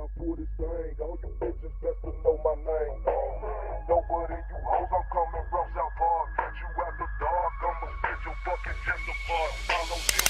I pull this thing. All you bitches best to know my name. Nobody you hoes, I'm coming from South Park. Catch you at the dark, I'ma spit your fucking chest apart. Follow you.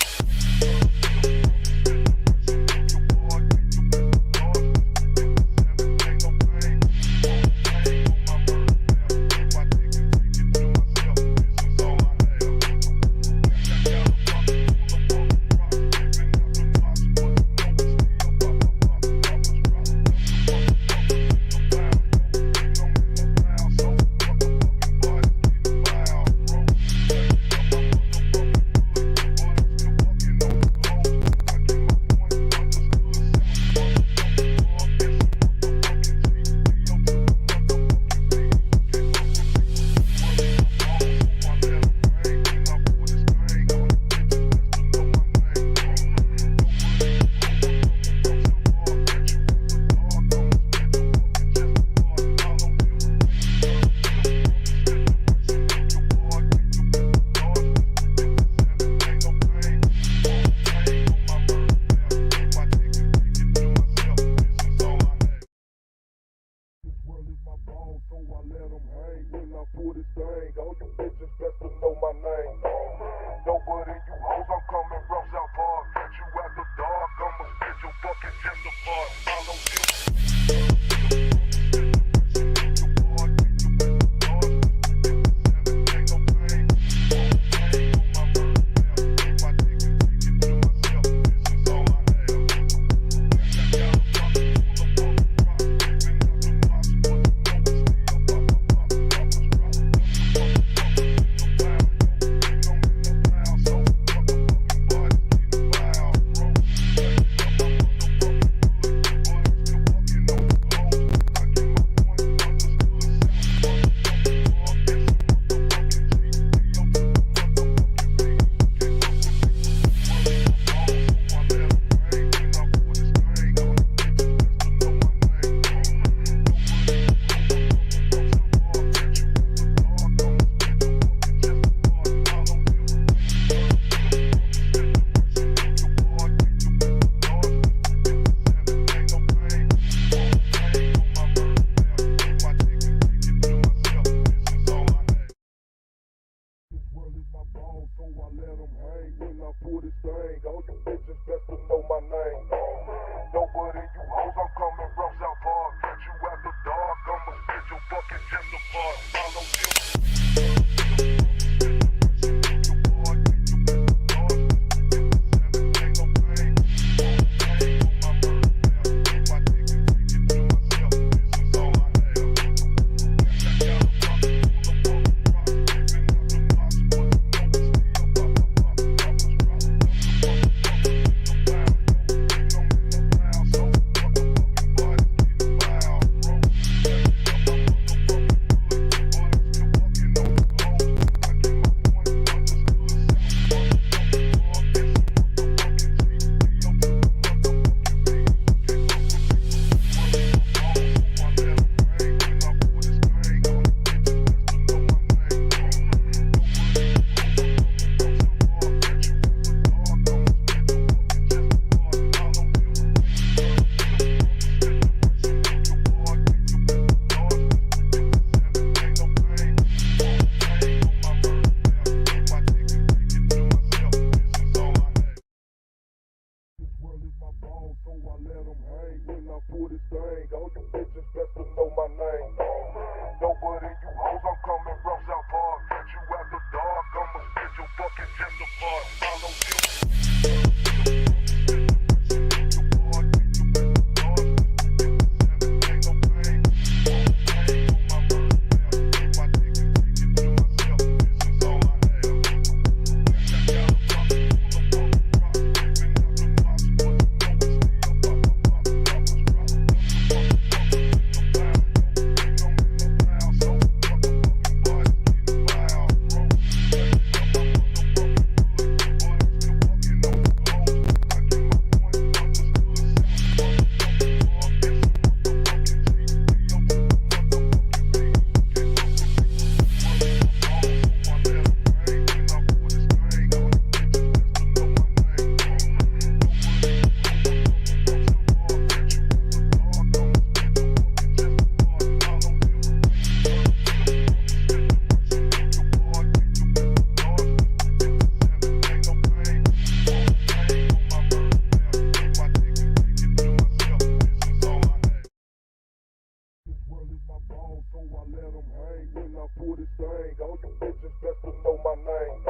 So I let him hang when I pull this thing. All you bitches best to know my name.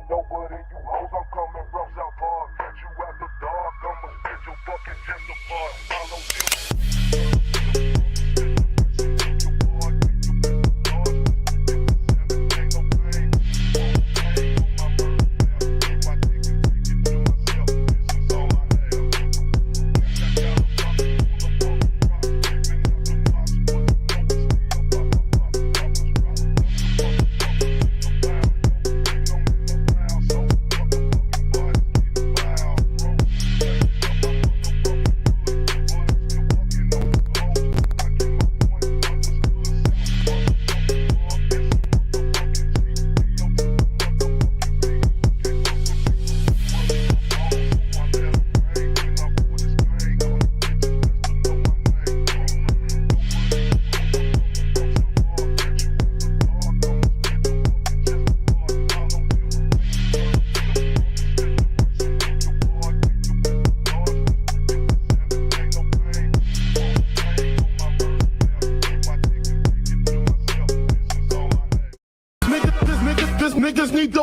Nobody you hoes, I'm coming from South Park. Catch you after dark, I'ma spit your fucking chest apart. Follow you.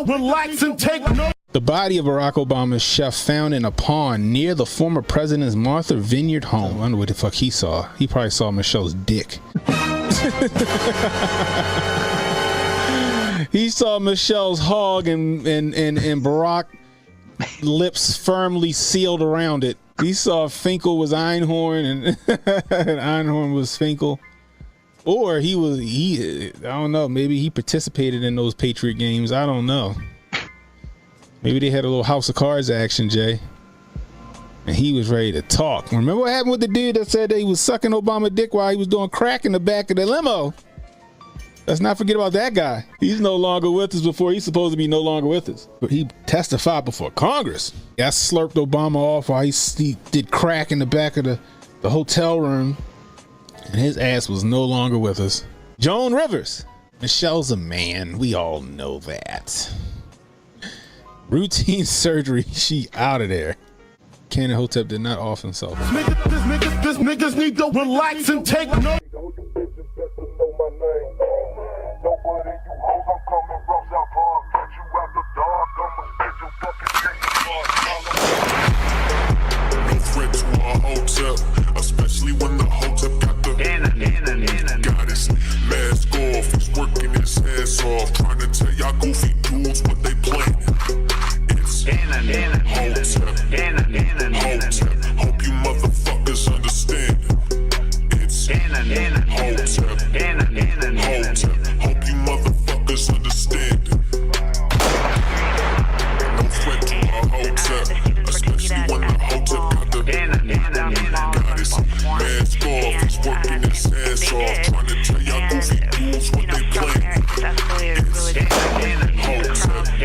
Relax and take note. The body of Barack Obama's chef found in a pond near the former president's Martha Vineyard home. I wonder what the fuck he saw. He probably saw Michelle's dick. He saw Michelle's hog and Barack lips firmly sealed around it. He saw Finkel was Einhorn and Einhorn was Finkel. Or I don't know, maybe he participated in those Patriot games. I don't know. Maybe they had a little House of Cards action, Jay. And he was ready to talk. Remember what happened with the dude that said that he was sucking Obama dick while he was doing crack in the back of the limo? Let's not forget about that guy. He's no longer with us before he's supposed to be no longer with us. But he testified before Congress. I slurped Obama off while he did crack in the back of the hotel room. And his ass was no longer with us. Joan Rivers. Michelle's a man. We all know that. Routine surgery. She out of there. CannonHotep did not off himself. This niggas need to relax and take note. All you bitches best to know my name. Nobody you hoes, I'm coming from South Park. Catch you after dark, I'ma spit your fucking chest apart. No threat to our Hotep, especially when the Hotep got the goddess. Mask off, he's working his ass off, trying to tell y'all goofy dudes what they planning. It's Hotep, Hotep. Hope you motherfuckers understand. It's Hotep, Hotep. Hope you motherfuckers understand. No threat to our Hotep, especially when the Hotep got the goddess. Mask off, he's working his ass off, trying to tell y'all goofy dudes what they planning. It's Hotep, Hotep.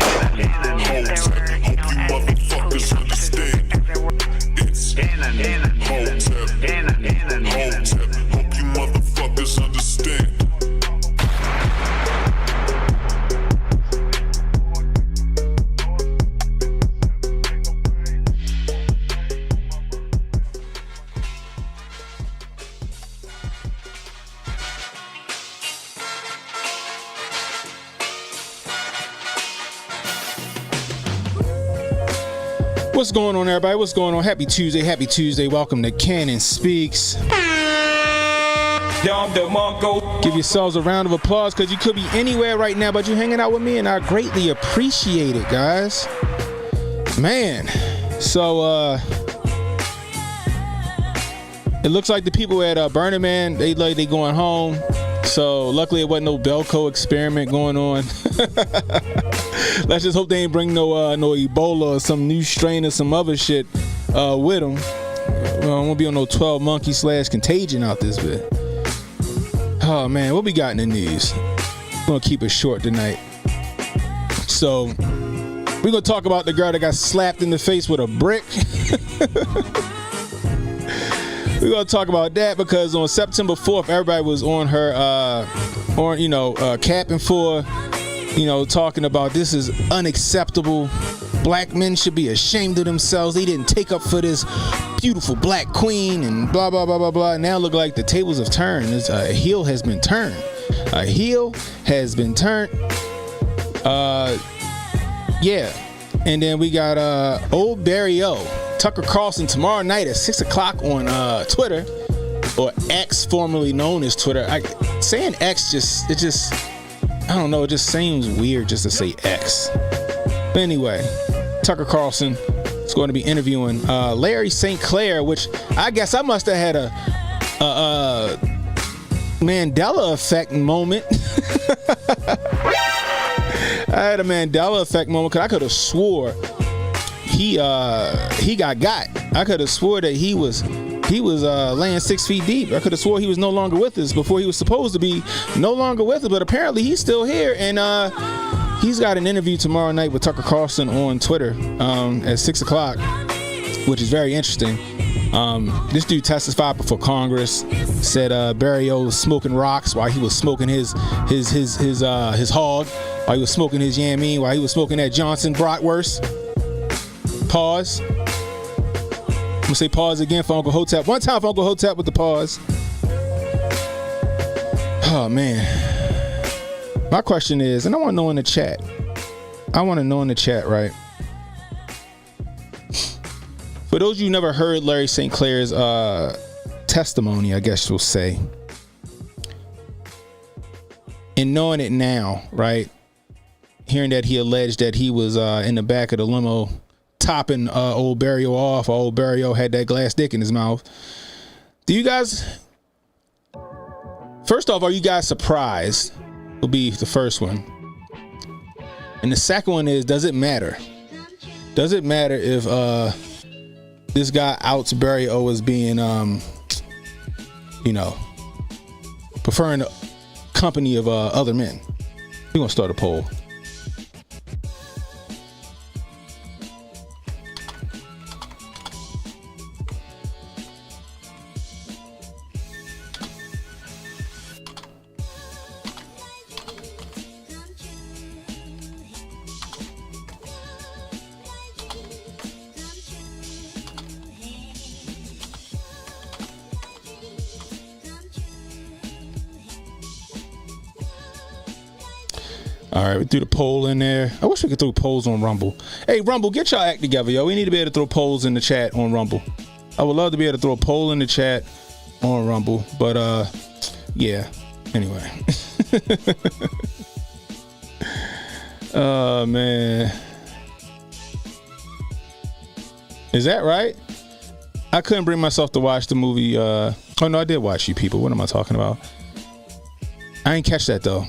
Hope you motherfuckers understand. It's Hotep, Hotep. Hope you motherfuckers understand. What's going on, everybody? What's going on? Happy Tuesday. Happy Tuesday. Welcome to Cannon Speaks. Give yourselves a round of applause because you could be anywhere right now, but you're hanging out with me, and I greatly appreciate it, guys. Man, so it looks like the people at Burning Man, they going home. So luckily it wasn't no Belco experiment going on. Let's just hope they ain't bring no Ebola or some new strain or some other shit with them. I won't be on no 12 monkey / contagion out this bit. Oh man, what we got in the news? We're gonna keep it short tonight. So we're gonna talk about the girl that got slapped in the face with a brick. We're gonna talk about that because on September 4th, everybody was on her, capping for, talking about this is unacceptable. Black men should be ashamed of themselves. They didn't take up for this beautiful black queen and blah blah blah blah blah. Now look like the tables have turned. A heel has been turned. A heel has been turned. Yeah. And then we got Old Barry O, Tucker Carlson tomorrow night at 6 o'clock on Twitter, or X, formerly known as Twitter. Saying X just I don't know, it just seems weird just to say X. But anyway, Tucker Carlson is going to be interviewing Larry Sinclair, which I guess I must have had a Mandela effect moment. I had a Mandela effect moment because I could have swore he got. I could have swore that he was laying 6 feet deep. I could have swore he was no longer with us before he was supposed to be no longer with us, but apparently he's still here. And he's got an interview tomorrow night with Tucker Carlson on Twitter at 6 o'clock, which is very interesting. This dude testified before Congress, said Barry O was smoking rocks while he was smoking his hog, while he was smoking his yammy, while he was smoking that Johnson bratwurst. Pause. I'm gonna say pause again for Uncle Hotep. One time for Uncle Hotep with the pause. Oh man. My question is, and I want to know in the chat. Right? For those of you who never heard Larry Sinclair's testimony, I guess you'll say, and knowing it now, right? Hearing that he alleged that he was in the back of the limo topping old Barry O off. Old Barry O had that glass dick in his mouth. Do you guys, first off, are you guys surprised? Will be the first one. And the second one is, does it matter? Does it matter if this guy outs Barry O as being preferring the company of other men? We're gonna start a poll. All right, we threw the poll in there. I wish we could throw polls on Rumble. Hey, Rumble, get y'all act together, yo. We need to be able to throw polls in the chat on Rumble. I would love to be able to throw a poll in the chat on Rumble, but yeah. Anyway. Oh man. Is that right? I couldn't bring myself to watch the movie. Oh no, I did watch You People. What am I talking about? I ain't catch that though.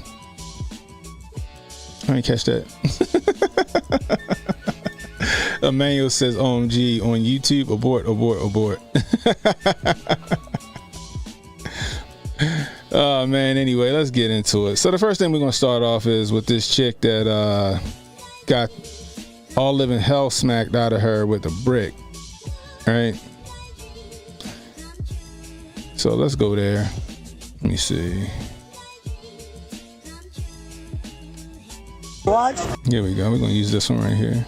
I didn't catch that. Emmanuel says OMG on YouTube. Abort. Oh man, anyway, let's get into it. So the first thing we're gonna start off is with this chick that got all living hell smacked out of her with a brick. All right. So let's go there. Let me see. What? Here we go. We're gonna use this one right here.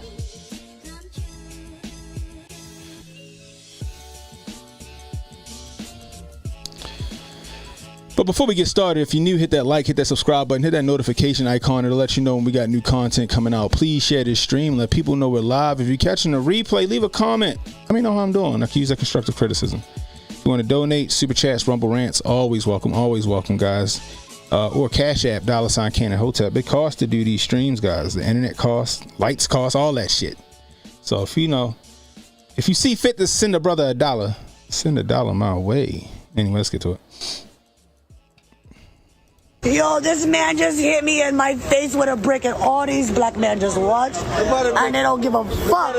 But before we get started, if you're new, hit that like, hit that subscribe button, hit that notification icon. It'll let you know when we got new content coming out. Please share this stream. Let people know we're live. If you're catching a replay, leave a comment. Let me know how I'm doing. I can use that constructive criticism. If you want to donate, super chats, rumble rants, always welcome, guys. Or Cash App, $ CannonHotep. It costs to do these streams, guys. The internet costs, lights cost, all that shit. So if you see fit to send a brother $1, send $1 my way. Anyway, let's get to it. Yo, this man just hit me in my face with a brick, and all these black men just watch, and they don't give a fuck.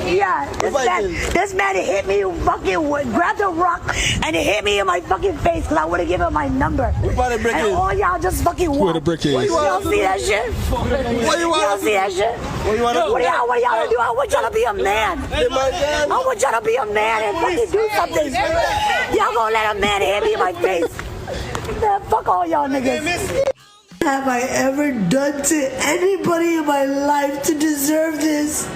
Yeah, this man hit me, grabbed a rock, and he hit me in my fucking face because I would have given him my number. And all y'all just fucking watch. Where the brick is? Y'all see that shit? Y'all see that shit? What y'all do? I want y'all to be a man. I want y'all to be a man and fucking do something. Y'all gonna let a man hit me in my face? Man, fuck all y'all niggas. Have I ever done to anybody in my life to deserve this?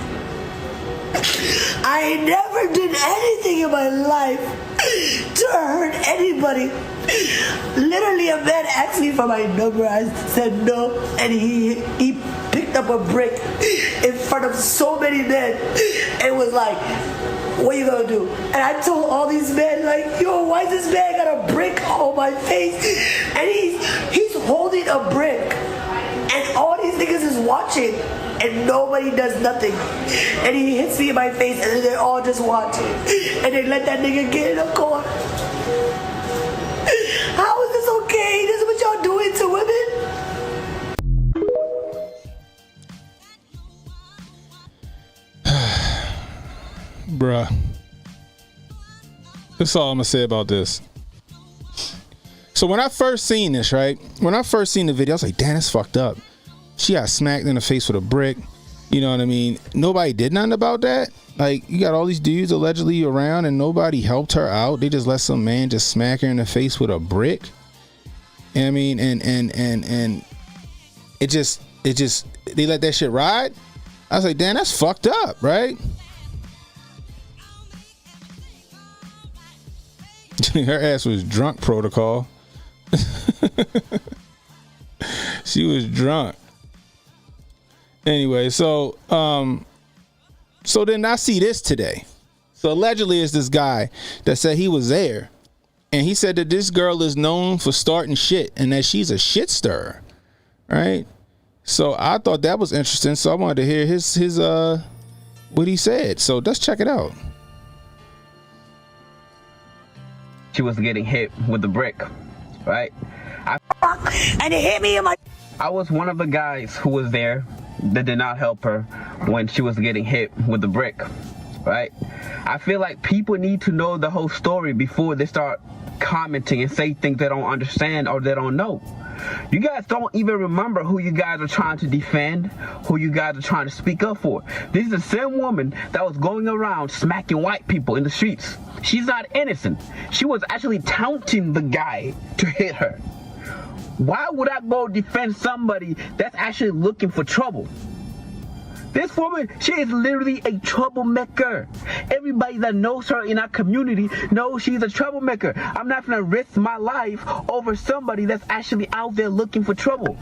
I ain't never did anything in my life to hurt anybody. Literally, a man asked me for my number. I said no, and he picked up a brick in front of so many men and was like, what you gonna do? And I told all these men, like, yo, why this man got a brick on my face? And he's holding a brick, and all these niggas is watching, and nobody does nothing. And he hits me in my face, and then they're all just watching, and they let that nigga get in a corner. How is this okay? This is what y'all doing to women? Bruh. That's all I'm gonna say about this. So when I first seen this, right? When I first seen the video, I was like, damn, that's fucked up. She got smacked in the face with a brick. You know what I mean? Nobody did nothing about that. Like, you got all these dudes allegedly around and nobody helped her out. They just let some man just smack her in the face with a brick. And I mean, and it just they let that shit ride. I was like, damn, that's fucked up, right? Her ass was drunk protocol. She was drunk. Anyway, so then I see this today. So allegedly it's this guy that said he was there, and he said that this girl is known for starting shit and that she's a shit stirrer, right? So I thought that was interesting, so I wanted to hear his what he said. So let's check it out. She was getting hit with the brick, right? And it hit me in my... I was one of the guys who was there that did not help her when she was getting hit with the brick, right? I feel like people need to know the whole story before they start commenting and say things they don't understand or they don't know. You guys don't even remember who you guys are trying to defend, who you guys are trying to speak up for. This is the same woman that was going around smacking white people in the streets. She's not innocent. She was actually taunting the guy to hit her. Why would I go defend somebody that's actually looking for trouble? This woman, she is literally a troublemaker. Everybody that knows her in our community knows she's a troublemaker. I'm not gonna risk my life over somebody that's actually out there looking for trouble.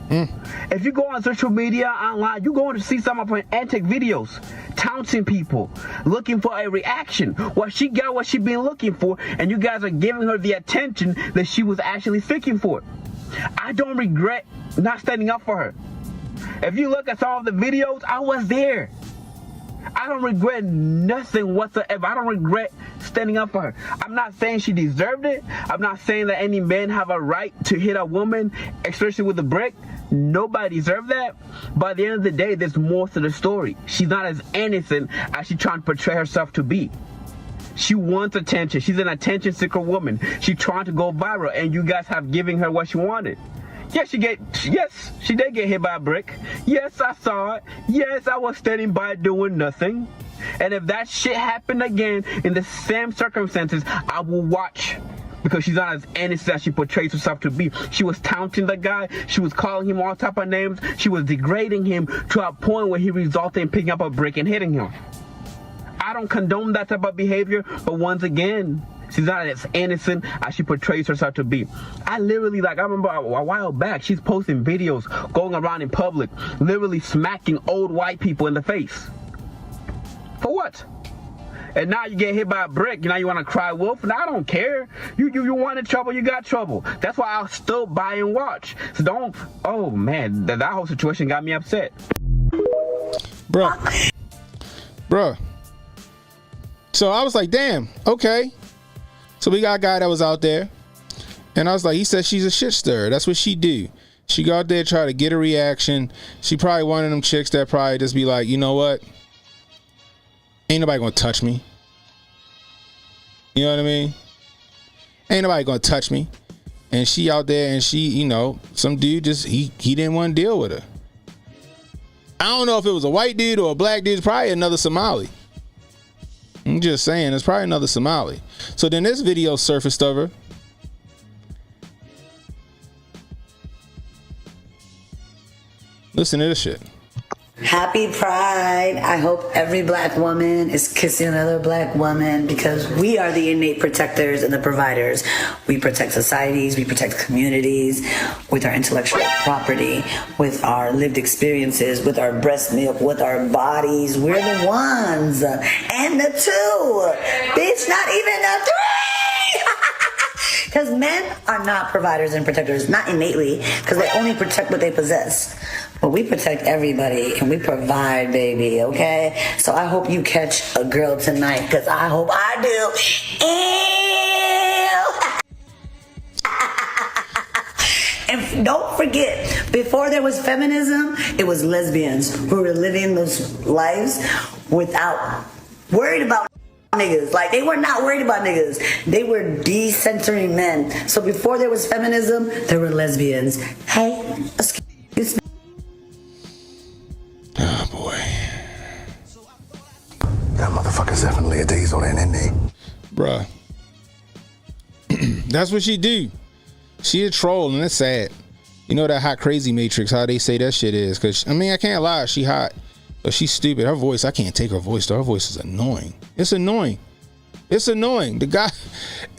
If you go on social media, online, you're going to see some of her antic videos, taunting people, looking for a reaction. Well, she got what she been looking for, and you guys are giving her the attention that she was actually seeking for. I don't regret not standing up for her. If you look at some of the videos, I was there. I don't regret nothing whatsoever. I don't regret standing up for her. I'm not saying she deserved it. I'm not saying that any men have a right to hit a woman, especially with a brick. Nobody deserves that. But at the end of the day, there's more to the story. She's not as innocent as she's trying to portray herself to be. She wants attention. She's an attention seeker woman. She's trying to go viral, and you guys have given her what she wanted. Yes, she did get hit by a brick. Yes, I saw it. Yes, I was standing by doing nothing. And if that shit happened again in the same circumstances, I will watch. Because she's not as innocent as she portrays herself to be. She was taunting the guy. She was calling him all type of names. She was degrading him to a point where he resulted in picking up a brick and hitting him. I don't condone that type of behavior, but once again, she's not as innocent as she portrays herself to be. I remember a while back, she's posting videos going around in public, literally smacking old white people in the face. For what? And now you get hit by a brick, now you want to cry wolf? And I don't care. You wanted trouble, you got trouble. That's why I'll still buy and watch. So don't, oh man, that whole situation got me upset. Bruh. So I was like, damn, okay. So we got a guy that was out there, and I was like, he said she's a shit stirrer. That's what she do. She go out there, try to get a reaction. She probably one of them chicks that probably just be like, you know what? Ain't nobody gonna touch me. You know what I mean? Ain't nobody gonna touch me. And she out there, and she, you know, some dude just, he didn't want to deal with her. I don't know if it was a white dude or a black dude. Probably another Somali. I'm just saying, it's probably another Somali. So then this video surfaced of her. Listen to this shit. Happy Pride. I hope every black woman is kissing another black woman because we are the innate protectors and the providers. We protect societies, we protect communities with our intellectual property, with our lived experiences, with our breast milk, with our bodies. We're the ones. And the two. Bitch, not even the three. Because men are not providers and protectors, not innately, because they only protect what they possess. But we protect everybody and we provide, baby, okay? So I hope you catch a girl tonight, because I hope I do. And don't forget, before there was feminism, it was lesbians who were living those lives without worried about niggas. Like, they were not worried about niggas. They were decentering men. So before there was feminism, there were lesbians. Hey, excuse me. Oh boy. That motherfucker's definitely a diesel, isn't he? Bruh. That's what she do. She a troll, and it's sad. You know that hot crazy matrix, how they say that shit is. Cause I mean, I can't lie, she hot. But she's stupid. Her voice, I can't take her voice though. Her voice is annoying. It's annoying. It's annoying. The guy,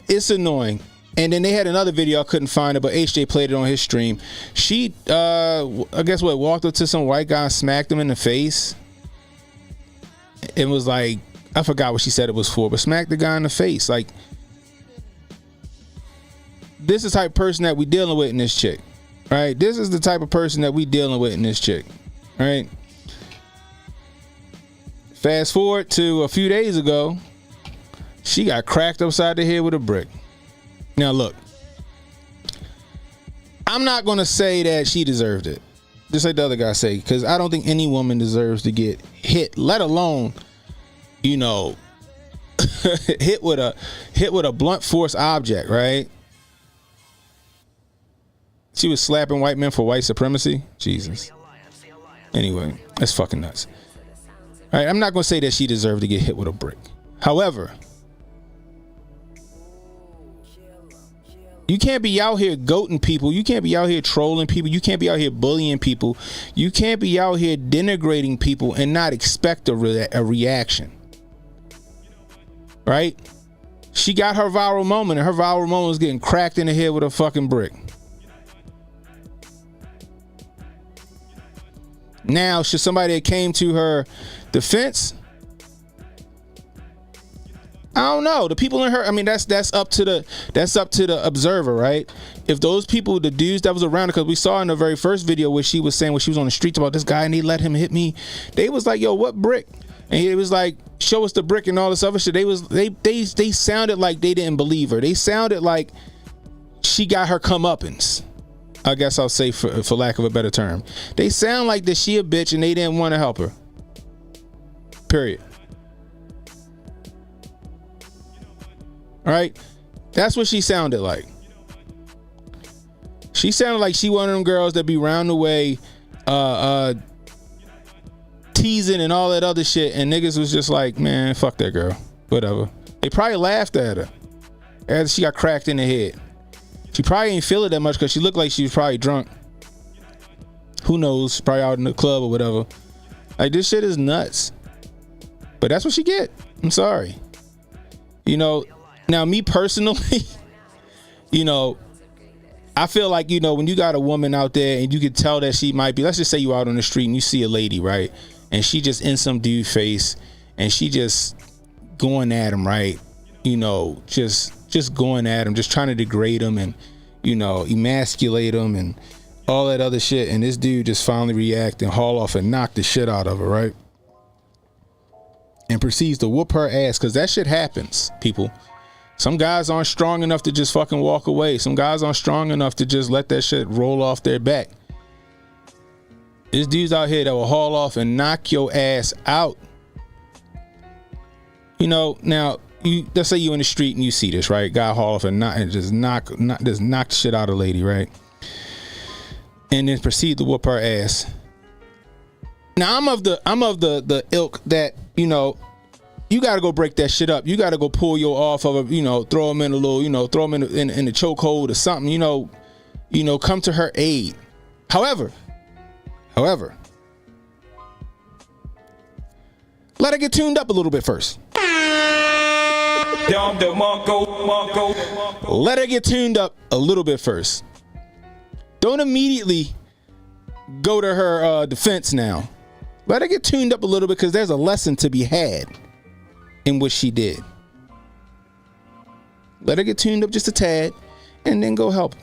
it's annoying. And then they had another video, I couldn't find it, but HJ played it on his stream. She, I guess what, walked up to some white guy and smacked him in the face. It was like, I forgot what she said it was for, but smacked the guy in the face. Like, this is the type of person that we dealing with in this chick, right? This is the type of person that we dealing with in this chick, right? Fast forward to a few days ago, she got cracked upside the head with a brick. Now look, I'm not going to say that she deserved it, just like the other guy say, because I don't think any woman deserves to get hit, let alone, you know, hit with a blunt force object, right? She was slapping white men for white supremacy. Jesus. Anyway, that's fucking nuts. All right, I'm not going to say that she deserved to get hit with a brick. However, you can't be out here goating people. You can't be out here trolling people. You can't be out here bullying people. You can't be out here denigrating people and not expect a reaction. Right? She got her viral moment, and her viral moment was getting cracked in the head with a fucking brick. Now, should somebody that came to her defense? I don't know. The people in her, I mean, that's up to the observer, right? If those people, the dudes that was around her, because we saw in the very first video where she was saying when she was on the streets about this guy and they let him hit me, they was like, yo, what brick? And it was like, show us the brick and all this other shit. They sounded like they didn't believe her. They sounded like she got her comeuppance. I guess I'll say for lack of a better term. They sound like that she a bitch and they didn't want to help her. Period. All right? That's what she sounded like. She sounded like she one of them girls that be round the way teasing and all that other shit, and niggas was just like, man, fuck that girl. Whatever. They probably laughed at her after she got cracked in the head. She probably ain't feel it that much because she looked like she was probably drunk. Who knows? Probably out in the club or whatever. Like, this shit is nuts. But that's what she get. I'm sorry. You know, now me personally, you know, I feel like, you know, when you got a woman out there and you can tell that she might be, let's just say you out on the street and you see a lady, right? And she just in some dude face and she just going at him, right? You know, just going at him, just trying to degrade him and, you know, emasculate him and all that other shit. And this dude just finally react and haul off and knock the shit out of her, right? And proceeds to whoop her ass, because that shit happens, people. Some guys aren't strong enough to just fucking walk away. Some guys aren't strong enough to just let that shit roll off their back. There's dudes out here that will haul off and knock your ass out. You know, now, let's say you in the street and you see this, right? Guy haul off and just knock the shit out of a lady, right? And then proceed to whoop her ass. Now I'm of the ilk that, you know, you got to go break that shit up. You got to go pull your off of a, you know, throw him in a little, you know, throw him in the chokehold or something, you know, come to her aid. However, Let her get tuned up a little bit first. Let her get tuned up a little bit first. Don't immediately go to her defense now. Let her get tuned up a little bit because there's a lesson to be had in what she did. Let her get tuned up just a tad and then go help.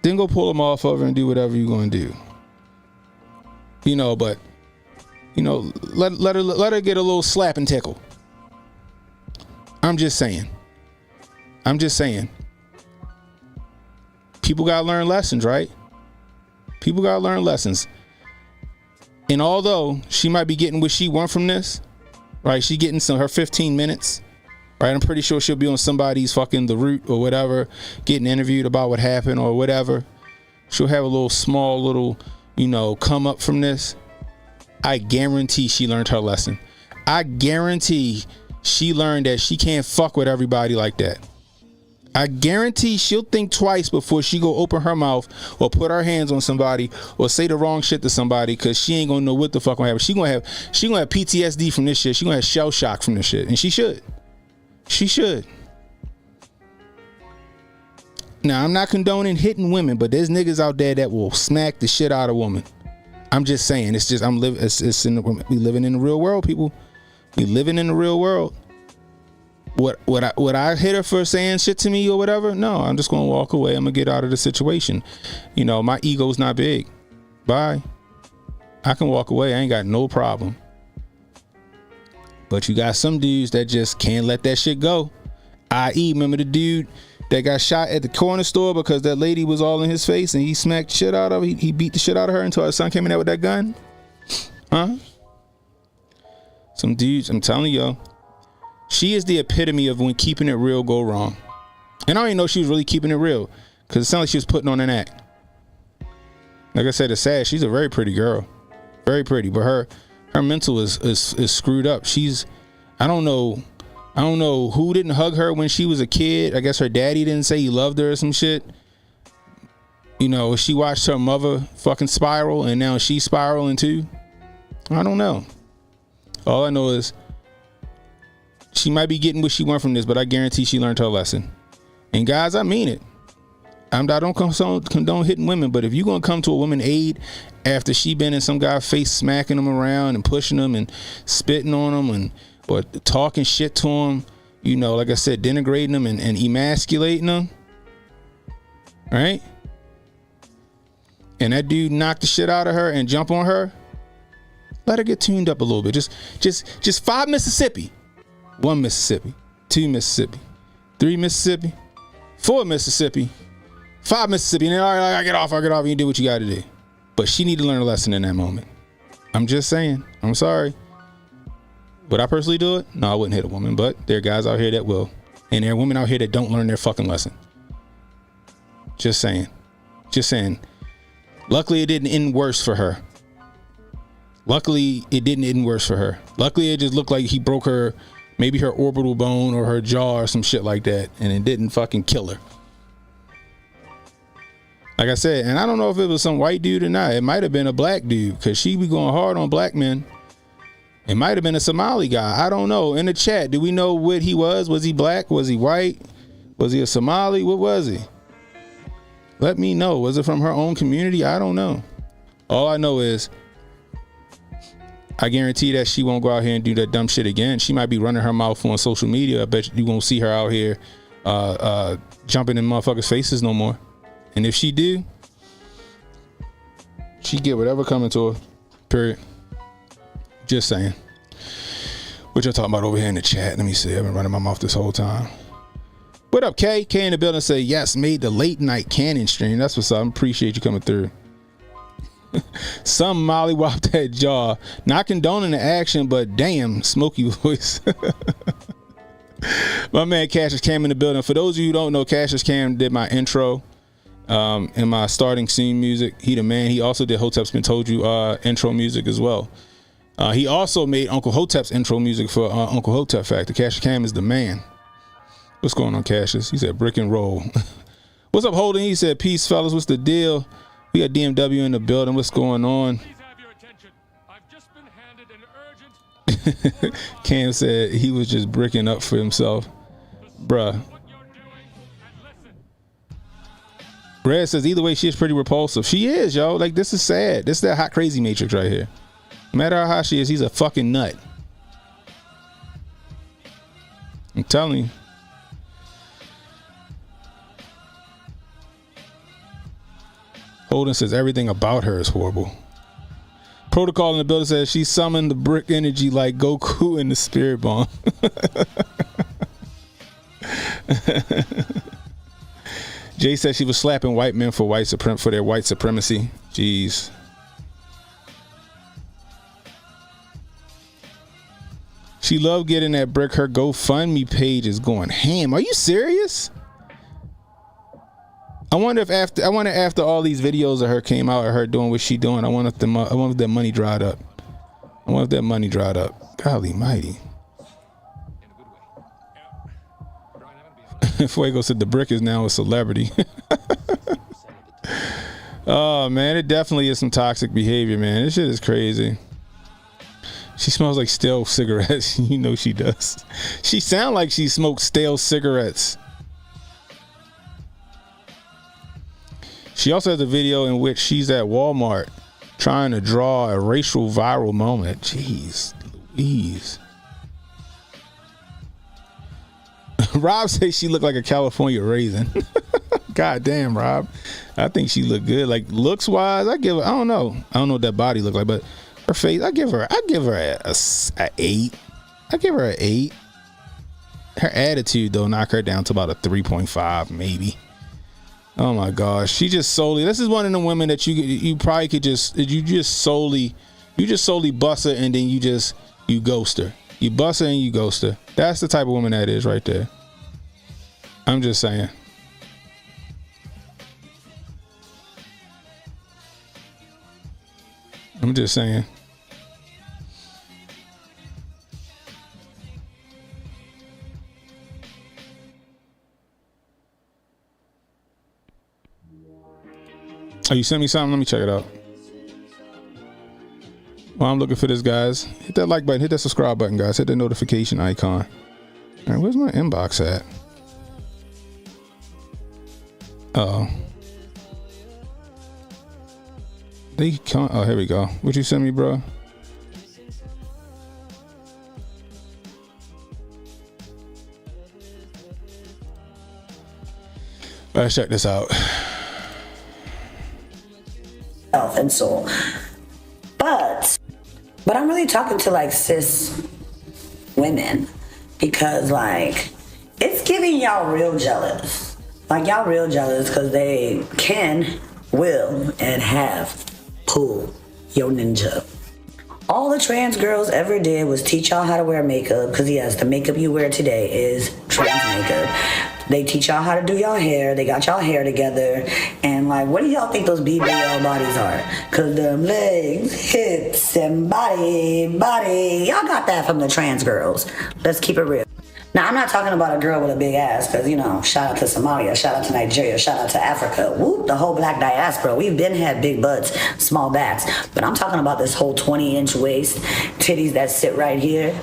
Then go pull them off of her and do whatever you're going to do. You know, but, you know, let her get a little slap and tickle. I'm just saying. People got to learn lessons, right? People got to learn lessons. And although she might be getting what she want from this, right? She getting her 15 minutes, right? I'm pretty sure she'll be on somebody's fucking The Root or whatever, getting interviewed about what happened or whatever. She'll have a little, you know, come up from this. I guarantee she learned her lesson. I guarantee she learned that she can't fuck with everybody like that. I guarantee she'll think twice before she go open her mouth or put her hands on somebody or say the wrong shit to somebody, because she ain't gonna know what the fuck gonna happen. She gonna have PTSD from this shit. She gonna have shell shock from this shit, and she should. Now, I'm not condoning hitting women, but there's niggas out there that will smack the shit out of women. I'm just saying, we living in the real world, people. We living in the real world. Would I hit her for saying shit to me or whatever? No, I'm just gonna walk away. I'm gonna get out of the situation. You know, my ego's not big. Bye. I can walk away. I ain't got no problem. But you got some dudes that just can't let that shit go. I.e., remember the dude that got shot at the corner store because that lady was all in his face and he smacked shit out of her. He beat the shit out of her until her son came in there with that gun? Huh? Some dudes, I'm telling y'all. She is the epitome of when keeping it real go wrong. And I don't even know she was really keeping it real, because it sounded like she was putting on an act. Like I said, it's sad. She's a very pretty girl. Very pretty. But her mental is screwed up. I don't know who didn't hug her when she was a kid. I guess her daddy didn't say he loved her or some shit. You know, she watched her mother fucking spiral and now she's spiraling too. I don't know. All I know is she might be getting what she want from this, but I guarantee she learned her lesson. And guys, I mean it. I don't condone hitting women, but if you're going to come to a woman aid after she been in some guy's face smacking them around and pushing them and spitting on them or talking shit to them, you know, like I said, denigrating them and emasculating them, right? And that dude knocked the shit out of her and jump on her, let her get tuned up a little bit. Just 5 Mississippi. 1 Mississippi, 2 Mississippi, 3 Mississippi, 4 Mississippi, 5 Mississippi, and then all right, I get off, and you do what you got to do. But she need to learn a lesson in that moment. I'm just saying. I'm sorry. Would I personally do it? No, I wouldn't hit a woman, but there are guys out here that will. And there are women out here that don't learn their fucking lesson. Just saying. Luckily, it didn't end worse for her. Luckily, it just looked like he broke maybe her orbital bone or her jaw or some shit like that, and it didn't fucking kill her. Like I said, and I don't know if it was some white dude or not. It might have been a black dude, because she be going hard on black men. It might have been a Somali guy. I don't know. In the chat, do we know what he was? Was he black? Was he white? Was he a Somali? What was he? Let me know. Was it from her own community? I don't know. All I know is I guarantee that she won't go out here and do that dumb shit again. She might be running her mouth on social media. I bet you won't see her out here jumping in motherfuckers' faces no more. And if she do, she get whatever coming to her. Period. Just saying. What y'all talking about over here in the chat? Let me see. I've been running my mouth this whole time. What up, K? K in the building say, yes, made the late night Cannon stream. That's what's up. I appreciate you coming through. Some mollywop that jaw. Not condoning the action, but damn, smoky voice. My man Cassius Cam in the building. For those of you who don't know, Cassius Cam did my intro and my starting scene music. He the man. He also did Hotep's Been Told You intro music as well. He also made Uncle Hotep's intro music for Uncle Hotep Factor. Cassius Cam is the man. What's going on, Cassius? He said brick and roll. What's up, Holden? He said, peace, fellas. What's the deal? We got DMW in the building. What's going on? Cam said he was just bricking up for himself. Bruh. Red says either way, she is pretty repulsive. She is, yo. Like, this is sad. This is that hot crazy matrix right here. No matter how hot she is, he's a fucking nut. I'm telling you. Holden says everything about her is horrible. Protocol in the building says she summoned the brick energy like Goku in the spirit bomb. Jay said she was slapping white men for their white supremacy. Jeez. She loved getting that brick. Her GoFundMe page is going ham. Are you serious? I wonder if after all these videos of her came out of her doing what she doing, I wonder if that money dried up. I wonder if that money dried up. Golly mighty. Fuego said the brick is now a celebrity. Oh man, it definitely is some toxic behavior, man. This shit is crazy. She smells like stale cigarettes. You know she does. She sounds like she smokes stale cigarettes. She also has a video in which she's at Walmart trying to draw a racial viral moment. Jeez Louise. Rob says she looked like a California raisin. God damn, Rob. I think she looked good. Like, looks wise, I don't know what that body looked like, but her face, I give her a 8. I give her an 8. Her attitude though knock her down to about a 3.5 maybe. Oh my gosh, she just solely. This is one of the women that you probably could just solely bust her and then you ghost her. You bust her and you ghost her. That's the type of woman that is right there. I'm just saying. I'm just saying. Oh, you sent me something? Let me check it out. While I'm looking for this, guys, hit that like button, hit that subscribe button, guys. Hit the notification icon. All right, where's my inbox at? Uh-oh. Oh, here we go. What you send me, bro? Let's check this out. And soul. But I'm really talking to like cis women because like it's giving y'all real jealous. Like y'all real jealous because they can, will, and have pulled your ninja. All the trans girls ever did was teach y'all how to wear makeup because yes, the makeup you wear today is trans makeup. They teach y'all how to do y'all hair. They got y'all hair together. And like, what do y'all think those BBL bodies are? Cause them legs, hips, and body. Y'all got that from the trans girls. Let's keep it real. Now, I'm not talking about a girl with a big ass, because, you know, shout out to Somalia, shout out to Nigeria, shout out to Africa. Whoop, the whole black diaspora. We've been had big butts, small backs. But I'm talking about this whole 20-inch waist, titties that sit right here.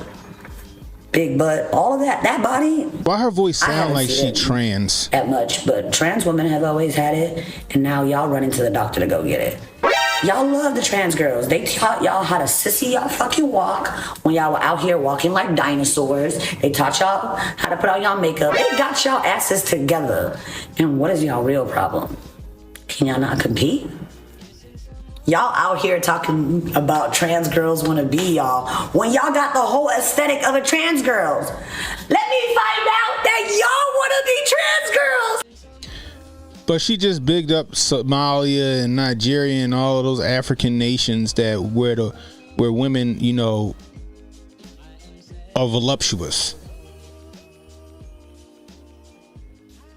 Big butt, all of that body. Why her voice sound like she trans? That much, but trans women have always had it, and now y'all running to the doctor to go get it. Y'all love the trans girls. They taught y'all how to sissy y'all fucking walk when y'all were out here walking like dinosaurs. They taught y'all how to put on y'all makeup. They got y'all asses together. And what is y'all real problem? Can y'all not compete? Y'all out here talking about trans girls want to be y'all when y'all got the whole aesthetic of a trans girls. Let me find out that y'all want to be trans girls. But she just bigged up Somalia and Nigeria and all of those African nations that where women, you know, are voluptuous.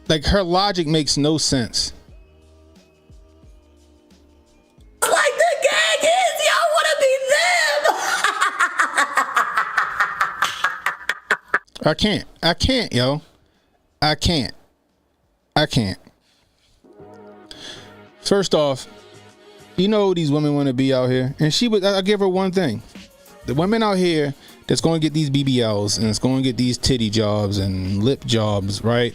Like, her logic makes no sense. Like the gag is, y'all want to be them. I can't, yo. I can't. First off, you know these women want to be out here, and I'll give her one thing: the women out here that's going to get these BBLs and it's going to get these titty jobs and lip jobs, right?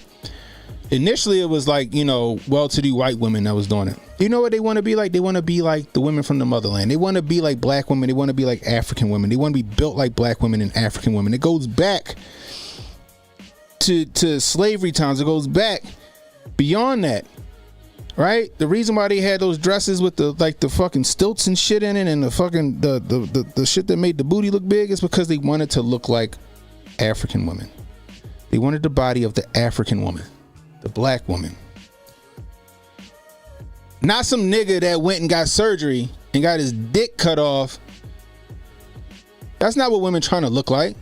Initially, it was like, you know, well-to-do white women that was doing it. You know what they want to be like? They want to be like the women from the motherland. They want to be like black women. They want to be like African women. They want to be built like black women and African women. It goes back to slavery times. It goes back beyond that, right? The reason why they had those dresses with the like the fucking stilts and shit in it and the fucking the shit that made the booty look big is because they wanted to look like African women. They wanted the body of the African woman, the black woman. Not some nigga that went and got surgery and got his dick cut off. That's not what women trying to look like.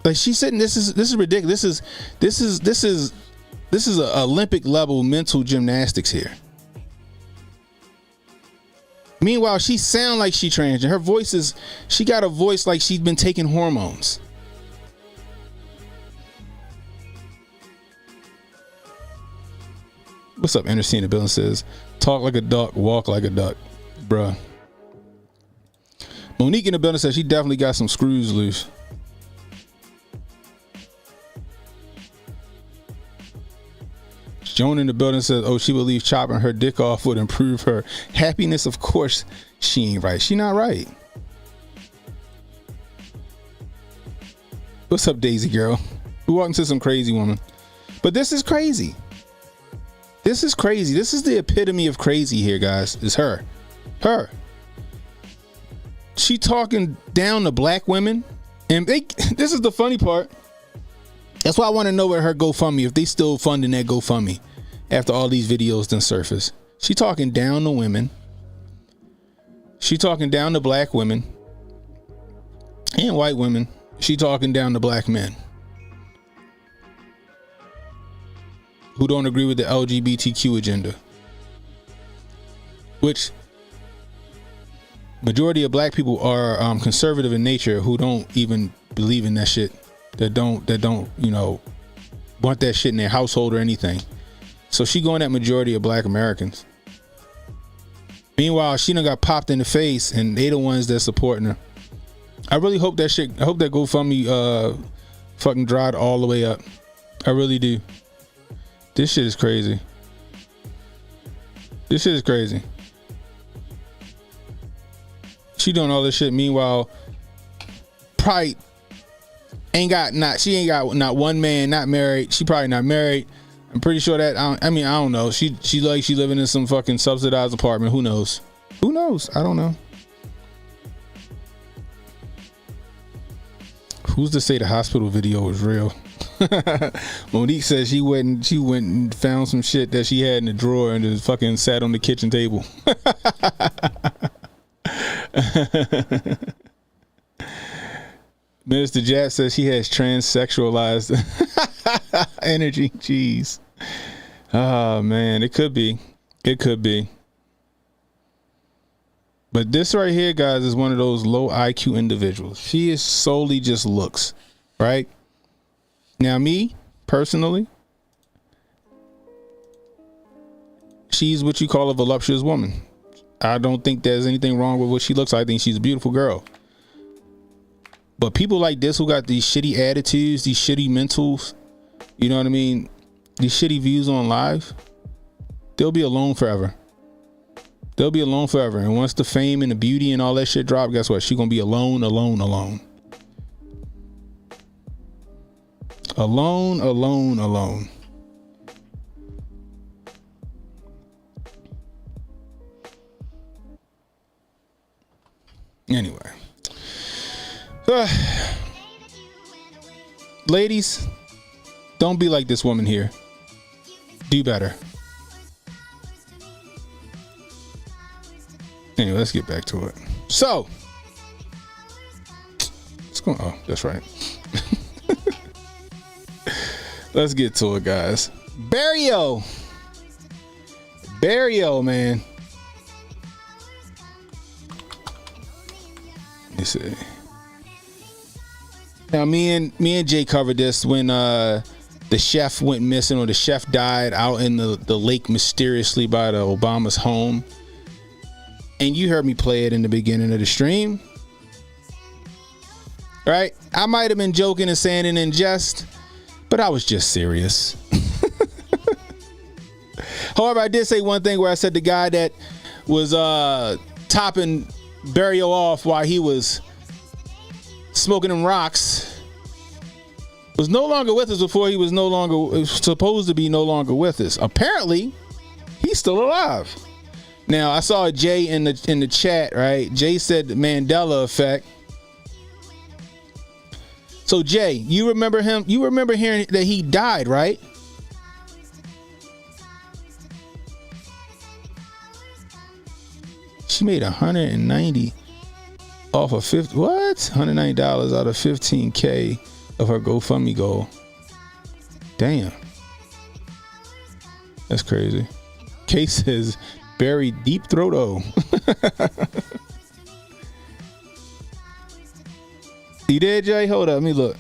Like she's sitting, this is ridiculous. This is a Olympic level mental gymnastics here. Meanwhile, she sound like she transgender. Her voice is, she got a voice like she's been taking hormones. What's up, Energy in the building says, talk like a duck, walk like a duck. Bruh. Monique in the building says she definitely got some screws loose. Joan in the building says, oh, she believes chopping her dick off would improve her happiness. Of course she ain't right. She not right. What's up, Daisy girl? We walked into some crazy woman. But this is crazy. This is crazy. This is the epitome of crazy here, guys. It's her. Her. She talking down to black women. And this is the funny part. That's why I want to know where her GoFundMe, if they still funding that GoFundMe after all these videos done surface. She talking down to women. She talking down to black women and white women. She talking down to black men who don't agree with the LGBTQ agenda, which majority of black people are conservative in nature, who don't even believe in that shit. That don't, you know, want that shit in their household or anything. So she going at majority of black Americans. Meanwhile, she done got popped in the face and they the ones that supporting her. I really hope that shit, I hope that GoFundMe fucking dried all the way up. I really do. This shit is crazy. This shit is crazy. She doing all this shit. Meanwhile, probably she ain't got not one man, not married. She probably not married. I'm pretty sure that, I don't know. She living in some fucking subsidized apartment. Who knows? Who knows? I don't know. Who's to say the hospital video was real? Monique says she went and found some shit that she had in the drawer and just fucking sat on the kitchen table. Minister Jack says she has transsexualized energy. Jeez. Oh man, it could be. It could be. But this right here, guys, is one of those low IQ individuals. She is solely just looks, right? Now, me, personally, she's what you call a voluptuous woman. I don't think there's anything wrong with what she looks like. I think she's a beautiful girl. But people like this who got these shitty attitudes, these shitty mentals, you know what I mean? These shitty views on live, they'll be alone forever. They'll be alone forever. And once the fame and the beauty and all that shit drop, guess what? She's going to be alone, alone, alone. Alone, alone, alone. Anyway. Ladies, don't be like this woman here. Do better. Anyway, let's get back to it. So, what's going on? Oh, that's right. Let's get to it, guys. Barrio, man. Let me see. Now, me and Jay covered this when the chef went missing, or the chef died out in the lake mysteriously by the Obama's home. And you heard me play it in the beginning of the stream. right? I might have been joking and saying it in jest, but I was just serious. However, I did say one thing where I said the guy that was topping Burial off while he was smoking them rocks was no longer with us before he was supposed to be no longer with us. Apparently, he's still alive. Now, I saw Jay in the chat, right? Jay said the Mandela effect. So Jay, you remember him? You remember hearing that he died, right? She made $190 off of $190 out of $15K of her GoFundMe goal. Damn, that's crazy. K says buried deep throat. You did, Jay? Hold up, let me look.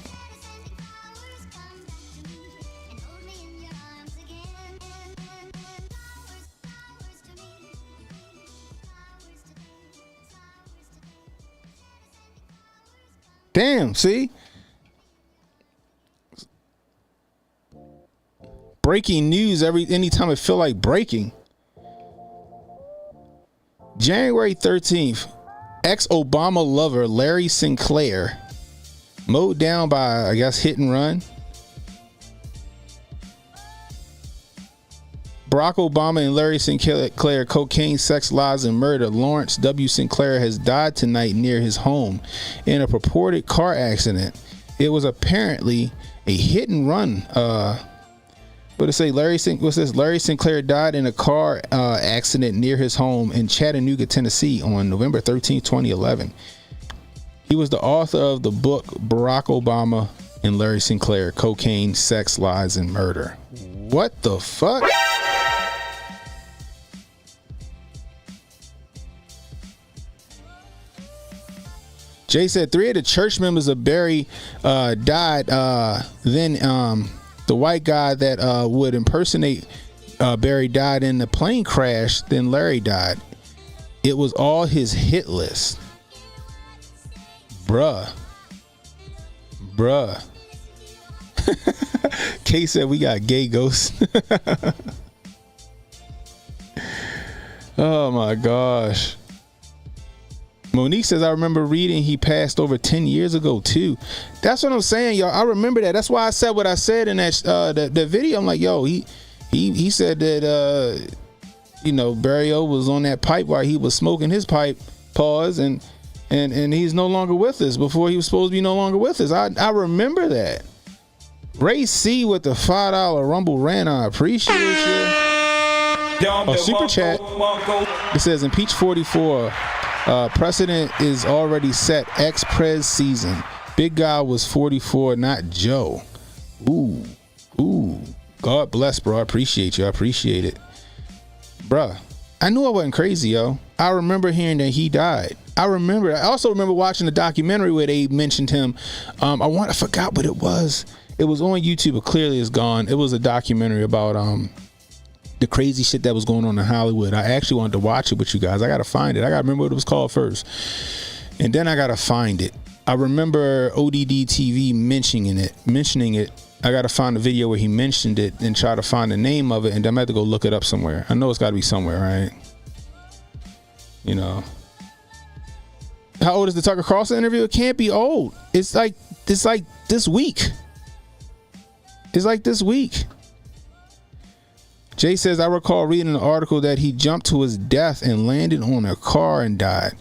Damn, see? Breaking news anytime I feel like breaking. January 13th, ex-Obama lover Larry Sinclair mowed down by, I guess, hit and run. Barack Obama and Larry Sinclair, cocaine, sex, lies, and murder. Lawrence W. Sinclair has died tonight near his home in a purported car accident. It was apparently a hit and run. But it say Larry Sinclair died in a car accident near his home in Chattanooga, Tennessee on November 13, 2011. He was the author of the book Barack Obama and Larry Sinclair, Cocaine, Sex, Lies, and Murder. What the fuck? Jay said 3 of the church members of Barry died. Then the white guy that would impersonate Barry died in the plane crash. Then Larry died. It was all his hit list. Bruh. Kay said we got gay ghosts. Oh my gosh. Monique says, I remember reading he passed over 10 years ago too. That's what I'm saying, y'all. I remember that. That's why I said what I said in that video. I'm like, yo, he said that Barrio was on that pipe while he was smoking his pipe, pause, and he's no longer with us before he was supposed to be no longer with us. I remember that. Ray C with the $5 Rumble Rant, I appreciate you. Super chat. It says Impeach 44. Precedent is already set. Ex-Prez season. Big guy was 44, not Joe. Ooh. God bless, bro. I appreciate you. I appreciate it. Bruh, I knew I wasn't crazy, yo. I remember hearing that he died. I also remember watching the documentary where they mentioned him. I forgot what it was. It was on YouTube, but clearly it's gone. It was a documentary about the crazy shit that was going on in Hollywood. I actually wanted to watch it with you guys. I gotta find it. I gotta remember what it was called first, and then I gotta find it. I remember ODD TV mentioning it. I gotta find the video where he mentioned it and try to find the name of it, and then I'm gonna have to go look it up somewhere. I know it's gotta be somewhere, right? You know. How old is the Tucker Carlson interview? It can't be old. It's like this week. Jay says, I recall reading an article that he jumped to his death and landed on a car and died.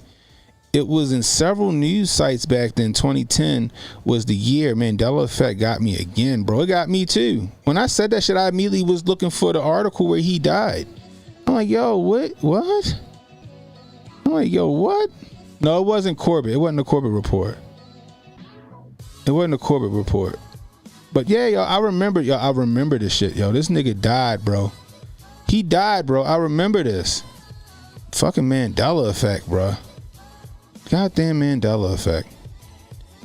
It was in several news sites back then. 2010 was the year. Mandela effect got me again, bro. It got me too. When I said that shit, I immediately was looking for the article where he died. I'm like, yo, what? I'm like, yo, what? No, it wasn't Corbett. It wasn't a Corbett report. But yeah, yo, I remember this shit, yo. This nigga died, bro. He died, bro. I remember this. Fucking Mandela effect, bro. Goddamn Mandela effect.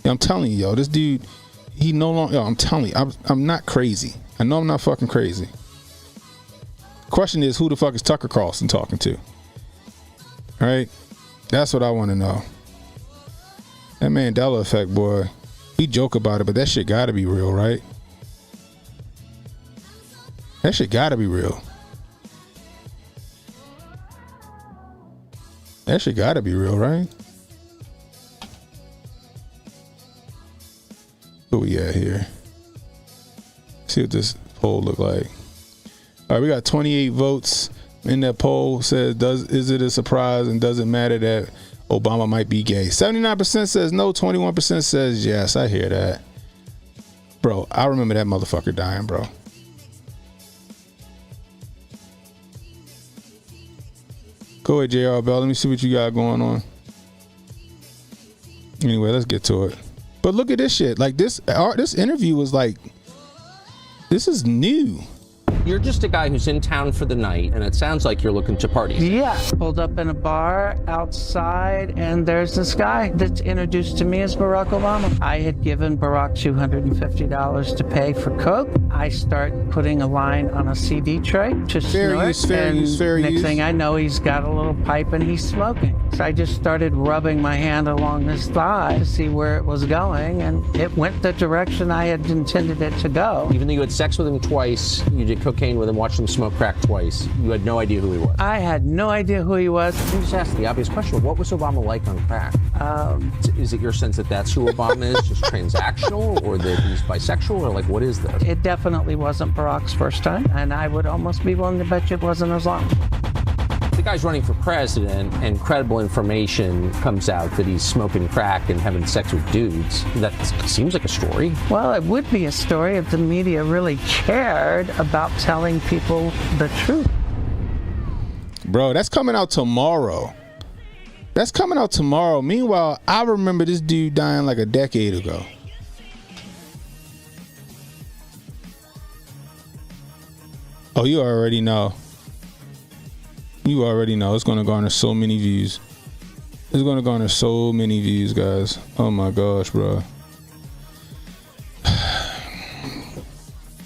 Yo, I'm telling you, yo, this dude, he no longer, yo, I'm telling you, I'm not crazy. I know I'm not fucking crazy. Question is, who the fuck is Tucker Carlson talking to? All right? That's what I want to know. That Mandela effect, boy. We joke about it, but that shit gotta be real, right? That shit gotta be real. That shit gotta be real, right? Who we at here? See what this poll look like. All right, we got 28 votes in that poll. Says, is it a surprise and does it matter that Obama might be gay? 79% says no, 21% says yes. I hear that. Bro, I remember that motherfucker dying, bro. Go ahead, JR Bell. Let me see what you got going on. Anyway, let's get to it. But look at this shit. Like this interview was like, this is new. You're just a guy who's in town for the night, and it sounds like you're looking to party. Yeah. Pulled up in a bar outside, and there's this guy that's introduced to me as Barack Obama. I had given Barack $250 to pay for coke. I start putting a line on a CD tray to snort, and next thing I know, he's got a little pipe and he's smoking. So I just started rubbing my hand along his thigh to see where it was going, and it went the direction I had intended it to go. Even though you had sex with him twice, you did cocaine with him, watched him smoke crack twice, you had no idea who he was. I had no idea who he was. Let me just ask the obvious question. What was Obama like on crack? Is it your sense that that's who Obama is, just transactional, or that he's bisexual, or like what is this? It definitely wasn't Barack's first time, and I would almost be willing to bet you it wasn't Islam. The guy's running for president and credible information comes out that he's smoking crack and having sex with dudes. That seems like a story. Well, it would be a story if the media really cared about telling people the truth. Bro, that's coming out tomorrow. That's coming out tomorrow. Meanwhile, I remember this dude dying like a decade ago. Oh, you already know. You already know. It's going to garner so many views. It's going to garner so many views, guys. Oh my gosh, bro.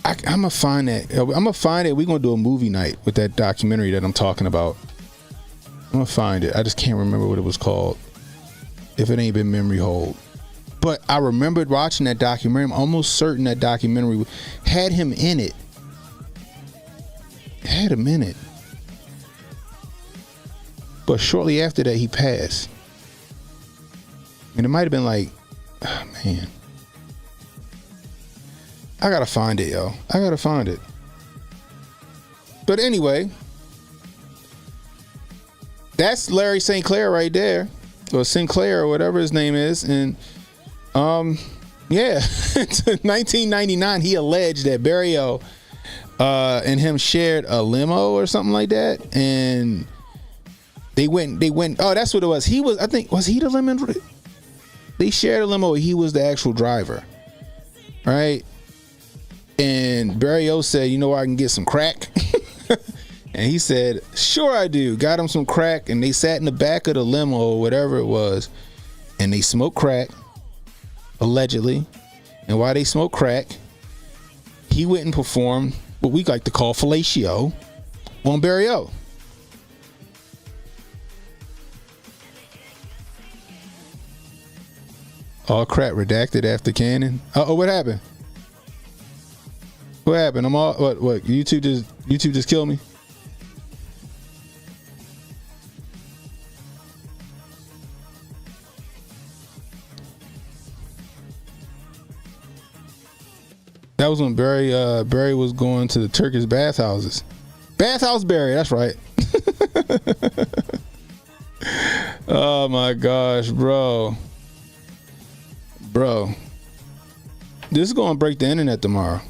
I'm going to find that. I'm going to find it. We're going to do a movie night with that documentary that I'm talking about. I'm going to find it. I just can't remember what it was called. If it ain't been memory hold. But I remembered watching that documentary. I'm almost certain that documentary had him in it. Had him in it. But shortly after that, he passed. And it might have been like, oh, man. I gotta find it, yo. I gotta find it. But anyway, that's Larry Sinclair right there. Or Sinclair or whatever his name is. And, yeah. In 1999, he alleged that Barrio and him shared a limo or something like that. And They went, oh, that's what it was. Was he the limo? They shared a limo. He was the actual driver. Right? And Barrio said, you know where I can get some crack? And he said, sure I do. Got him some crack. And they sat in the back of the limo or whatever it was. And they smoked crack, allegedly. And while they smoked crack, he went and performed what we like to call fellatio on Barrio. All crap redacted after Cannon. Oh, what happened? What happened? I'm all what? YouTube just killed me. That was when Barry was going to the Turkish bathhouses. Bathhouse Barry, that's right. Oh my gosh, bro. Bro, this is gonna break the internet tomorrow.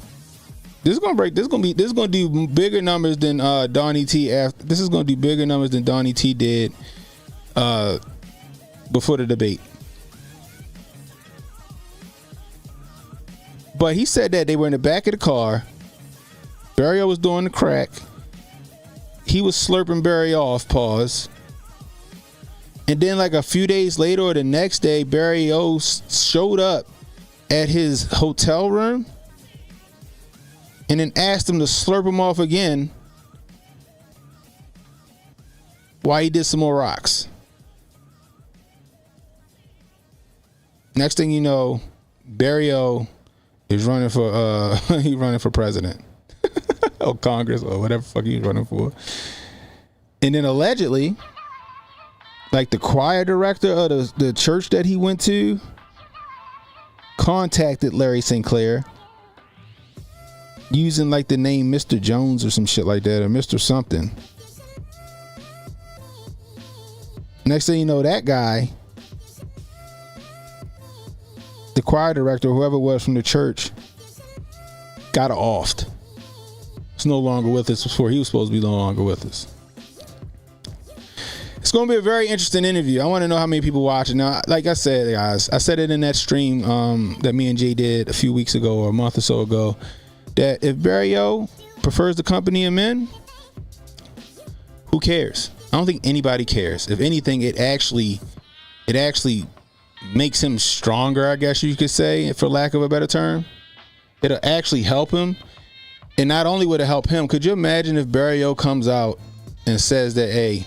This is gonna do bigger numbers than Donnie T. This is gonna do bigger numbers than Donnie T. did before the debate. But he said that they were in the back of the car. Barrio was doing the crack. He was slurping Barry off. Pause. And then like a few days later or the next day, Barry O showed up at his hotel room and then asked him to slurp him off again while he did some more rocks. Next thing you know, Barrio is running for he's running for president or Congress or whatever the fuck he's running for. And then allegedly, like the choir director of the church that he went to contacted Larry Sinclair using like the name Mr. Jones or some shit like that, or Mr. something. Next thing you know, that guy, the choir director, whoever it was from the church, got offed. It's no longer with us before he was supposed to be no longer with us. It's going to be a very interesting interview. I want to know how many people watch it. Now, like I said, guys, I said it in that stream that me and Jay did a few weeks ago or a month or so ago, that if Barrio prefers the company of men, who cares? I don't think anybody cares. If anything, it actually makes him stronger, I guess you could say, for lack of a better term. It'll actually help him. And not only would it help him, could you imagine if Barrio comes out and says that, hey,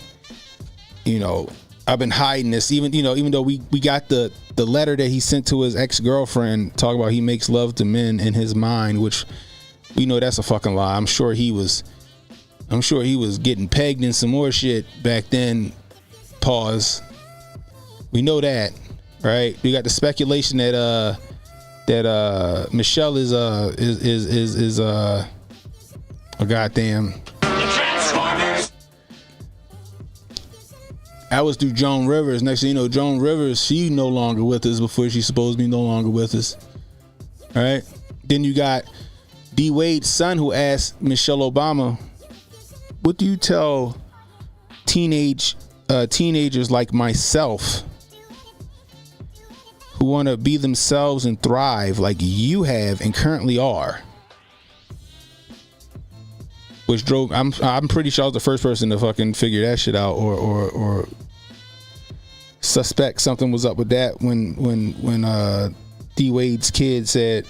you know, I've been hiding this, even though we got the letter that he sent to his ex-girlfriend talking about he makes love to men in his mind, which we know that's a fucking lie. I'm sure he was getting pegged in some more shit back then. Pause. We know that, right? We got the speculation that Michelle is a goddamn. I was through Joan Rivers. Next thing you know, Joan Rivers, she no longer with us before she's supposed to be no longer with us. All right. Then you got D Wade's son who asked Michelle Obama, what do you tell teenagers like myself who want to be themselves and thrive like you have and currently are? Which drove, I'm pretty sure I was the first person to fucking figure that shit out or suspect something was up with that when D Wade's kid said,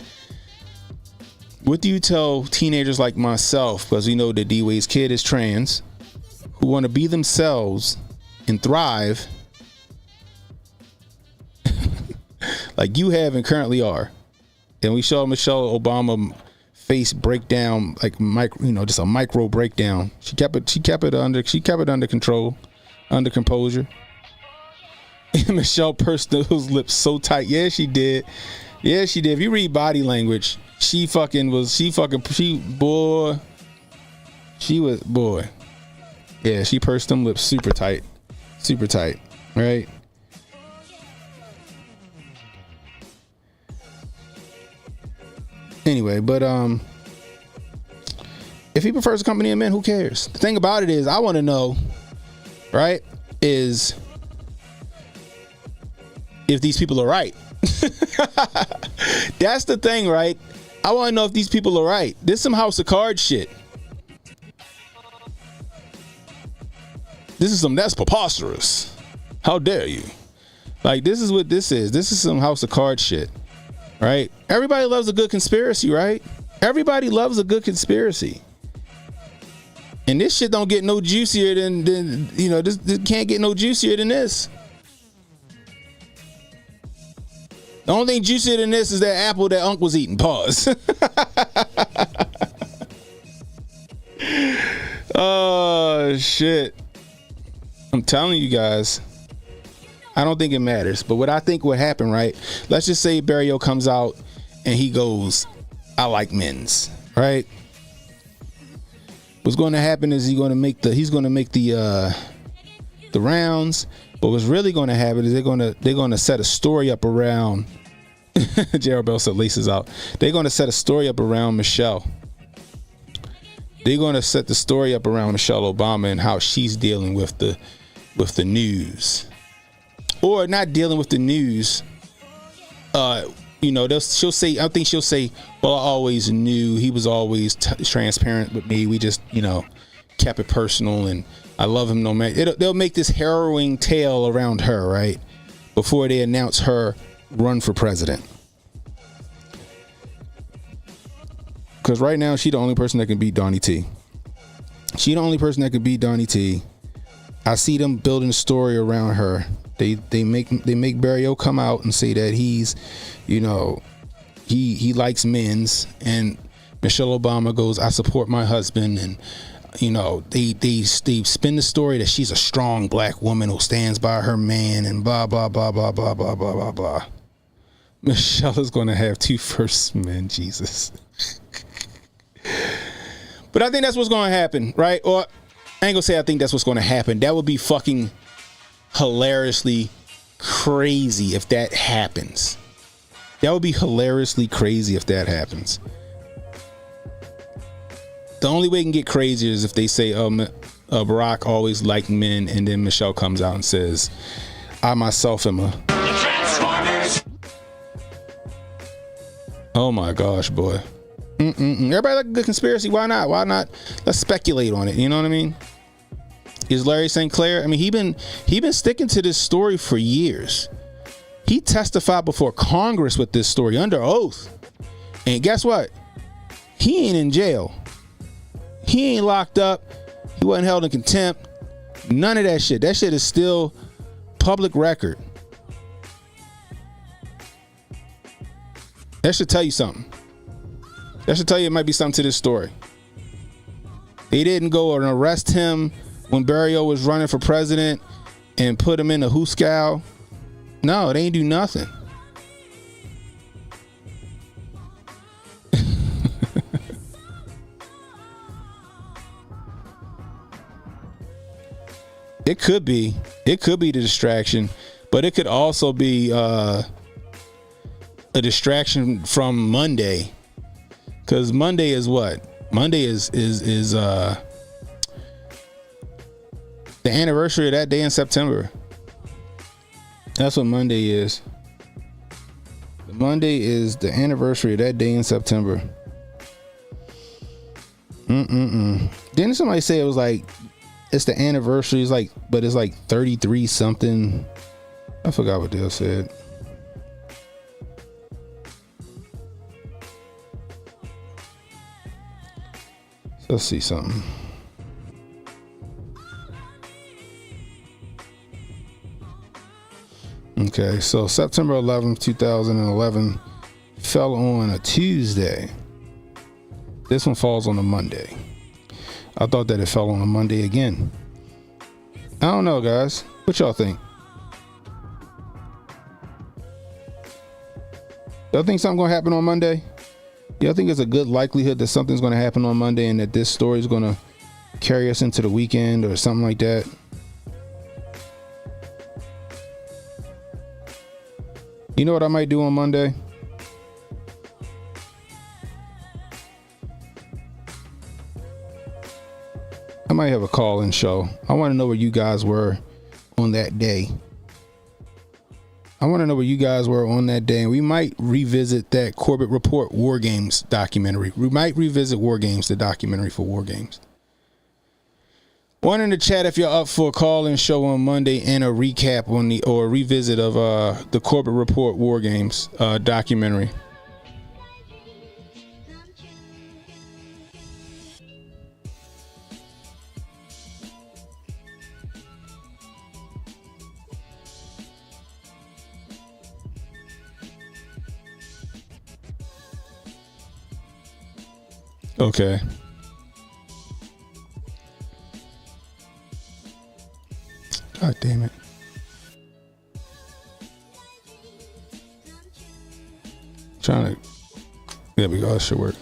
what do you tell teenagers like myself, because we know that D Wade's kid is trans, who want to be themselves and thrive like you have and currently are? And we saw Michelle Obama face breakdown, like just a micro breakdown. She kept it under control, under composure. And Michelle pursed those lips so tight. Yeah, she did. If you read body language, she was, boy. Yeah, she pursed them lips super tight, right? Anyway, but if he prefers a company of men, who cares? The thing about it is, I want to know, right, is if these people are right. That's the thing, right? I want to know if these people are right. This is some House of Cards shit. That's preposterous. How dare you? Like, this is what this is. This is some House of Cards shit. Right? Everybody loves a good conspiracy, right? Everybody loves a good conspiracy. And this shit don't get no juicier than this can't get no juicier than this. The only thing juicier than this is that apple that Unc was eating. Pause. Oh, shit. I'm telling you guys. I don't think it matters. But what I think would happen, right? Let's just say Barrio comes out and he goes, I like men's, right? What's going to happen is he's going to make the rounds. But what's really going to happen is they're going to set a story up around Gerald Bell said laces out. They're going to set a story up around Michelle. They're going to set the story up around Michelle Obama and how she's dealing with the news. Or not dealing with the news. She'll say, I think she'll say, well, I always knew he was always transparent with me. We just, kept it personal and I love him no matter. They'll make this harrowing tale around her, right? Before they announce her run for president. Because right now, she's the only person that can beat Donnie T. I see them building a story around her. They make Barrio come out and say that he's, he likes men's, and Michelle Obama goes, I support my husband, and you know, they spin the story that she's a strong black woman who stands by her man, and blah blah blah blah blah blah blah blah blah. Michelle is going to have 2 first men, Jesus. But I think that's what's going to happen, right? Or I ain't gonna say I think that's what's going to happen. That would be fucking hilariously crazy if that happens. That would be hilariously crazy if that happens. The only way it can get crazier is if they say, Barack always liked men, and then Michelle comes out and says, I myself am a... Oh my gosh, boy. Everybody like a good conspiracy. Why not? Let's speculate on it. You know what I mean? Is Larry Sinclair? I mean, he been sticking to this story for years. He testified before Congress with this story under oath. And guess what? He ain't in jail. He ain't locked up. He wasn't held in contempt. None of that shit. That shit is still public record. That should tell you something. That should tell you it might be something to this story. They didn't go and arrest him when Barrio was running for president and put him in a hooscow. No, they ain't do nothing. It could be the distraction, but it could also be a distraction from Monday, because Monday is what? Monday is the anniversary of that day in September. That's what Monday is. Monday is the anniversary of that day in September. Didn't somebody say it was like, it's the anniversary, it's like, but it's like 33 something. I forgot what Dale said. Let's see something. Okay, so September 11th, 2011 fell on a Tuesday. This one falls on a Monday. I thought that it fell on a Monday again. I don't know, guys. What y'all think? Y'all think something gonna happen on Monday? Y'all think there's a good likelihood that something's gonna happen on Monday and that this story is gonna carry us into the weekend or something like that? You know what I might do on Monday? I might have a call-in show. I want to know where you guys were on that day. And we might revisit that Corbett Report War Games documentary. We might revisit War Games, the documentary for War Games. One in the chat if you're up for a call-in show on Monday and a recap on or a revisit of the Corbett Report War Games documentary. Okay. God damn it. Trying to. There we go. That should work.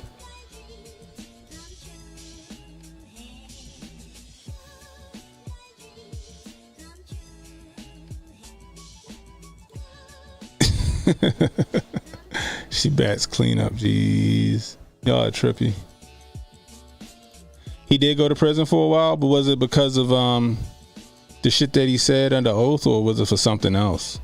She bats clean up. Jeez. Y'all are trippy. He did go to prison for a while, but was it because of the shit that he said under oath, or was it for something else?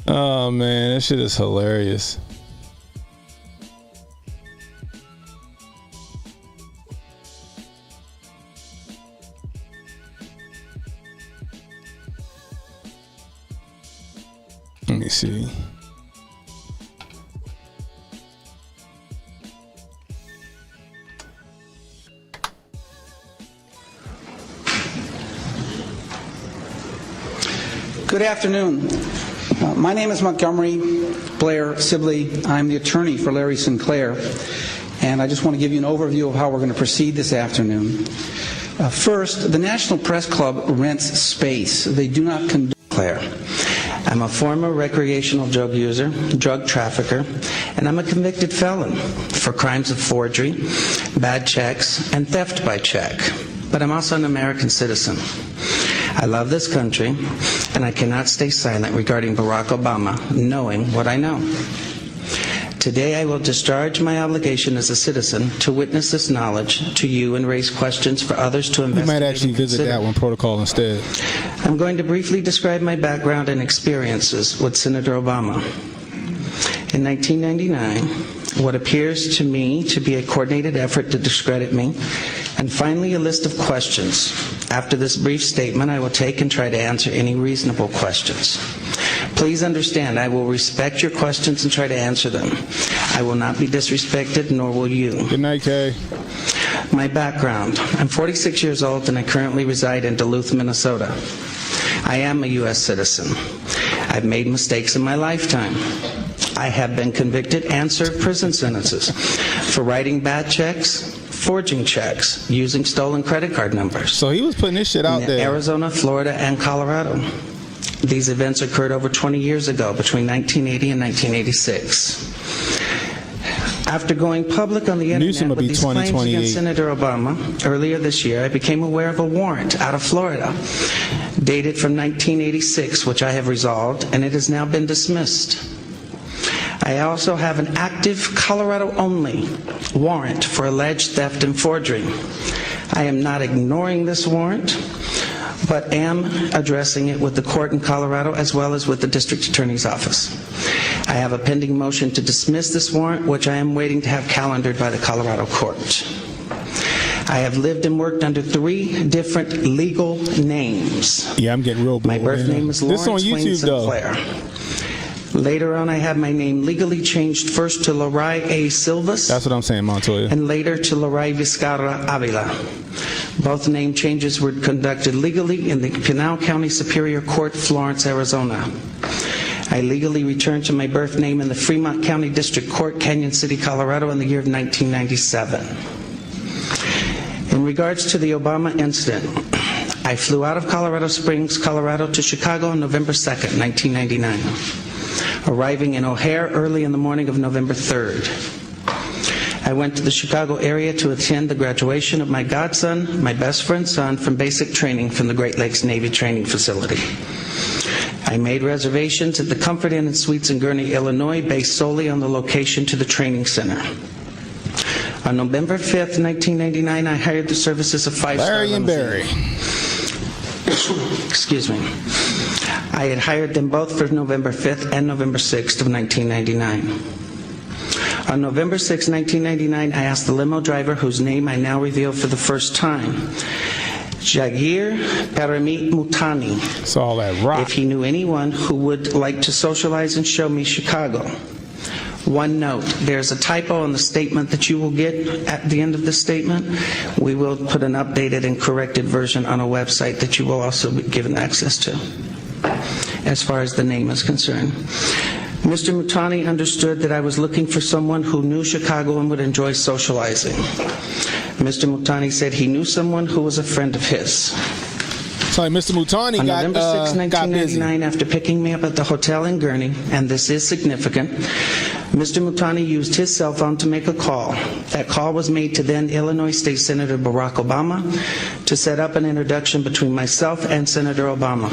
Oh man, that shit is hilarious. Let me see. Good afternoon. My name is Montgomery Blair Sibley. I'm the attorney for Larry Sinclair, and I just want to give you an overview of how we're going to proceed this afternoon. First, the National Press Club rents space. They do not condone. I'm a former recreational drug user, drug trafficker, and I'm a convicted felon for crimes of forgery, bad checks, and theft by check. But I'm also an American citizen. I love this country, and I cannot stay silent regarding Barack Obama, knowing what I know. Today I will discharge my obligation as a citizen to witness this knowledge to you and raise questions for others to investigate. You might actually visit that one protocol instead. I'm going to briefly describe my background and experiences with Senator Obama. In 1999, what appears to me to be a coordinated effort to discredit me, and finally a list of questions. After this brief statement, I will take and try to answer any reasonable questions. Please understand, I will respect your questions and try to answer them. I will not be disrespected, nor will you. Good night, Kay. My background. I'm 46 years old and I currently reside in Duluth, Minnesota. I am a U.S. citizen. I've made mistakes in my lifetime. I have been convicted and served prison sentences for writing bad checks, forging checks, using stolen credit card numbers. So he was putting this shit out there. Arizona, Florida, and Colorado. These events occurred over 20 years ago, between 1980 and 1986. After going public on the internet with these claims against Senator Obama earlier this year, I became aware of a warrant out of Florida, dated from 1986, which I have resolved, and it has now been dismissed. I also have an active Colorado-only warrant for alleged theft and forgery. I am not ignoring this warrant, but am addressing it with the court in Colorado as well as with the district attorney's office. I have a pending motion to dismiss this warrant, which I am waiting to have calendared by the Colorado court. I have lived and worked under 3 different legal names. Yeah, I'm getting real bored. My birth name is Lawrence Wayne Sinclair. Later on, I had my name legally changed first to Larai A. Silvas. That's what I'm saying, Montoya. And later to Larai Vizcarra Avila. Both name changes were conducted legally in the Pinal County Superior Court, Florence, Arizona. I legally returned to my birth name in the Fremont County District Court, Canyon City, Colorado in the year of 1997. In regards to the Obama incident, I flew out of Colorado Springs, Colorado to Chicago on November 2nd, 1999, arriving in O'Hare early in the morning of November 3rd. I went to the Chicago area to attend the graduation of my godson, my best friend's son, from basic training from the Great Lakes Navy Training Facility. I made reservations at the Comfort Inn and Suites in Gurnee, Illinois, based solely on the location to the training center. On November 5th, 1999, I hired the services of 5-Star Larry and Barry. Excuse me. I had hired them both for November 5th and November 6th of 1999. On November 6, 1999, I asked the limo driver, whose name I now reveal for the first time, Jagir Paramit Mutani, it's all that rock, if he knew anyone who would like to socialize and show me Chicago. One note, there's a typo in the statement that you will get at the end of the statement. We will put an updated and corrected version on a website that you will also be given access to, as far as the name is concerned. Mr. Mutani understood that I was looking for someone who knew Chicago and would enjoy socializing. Mr. Mutani said he knew someone who was a friend of his. Sorry, Mr. Mutani On got November 6, got busy. 1999, after picking me up at the hotel in Gurnee, and this is significant, Mr. Mutani used his cell phone to make a call. That call was made to then Illinois State Senator Barack Obama to set up an introduction between myself and Senator Obama.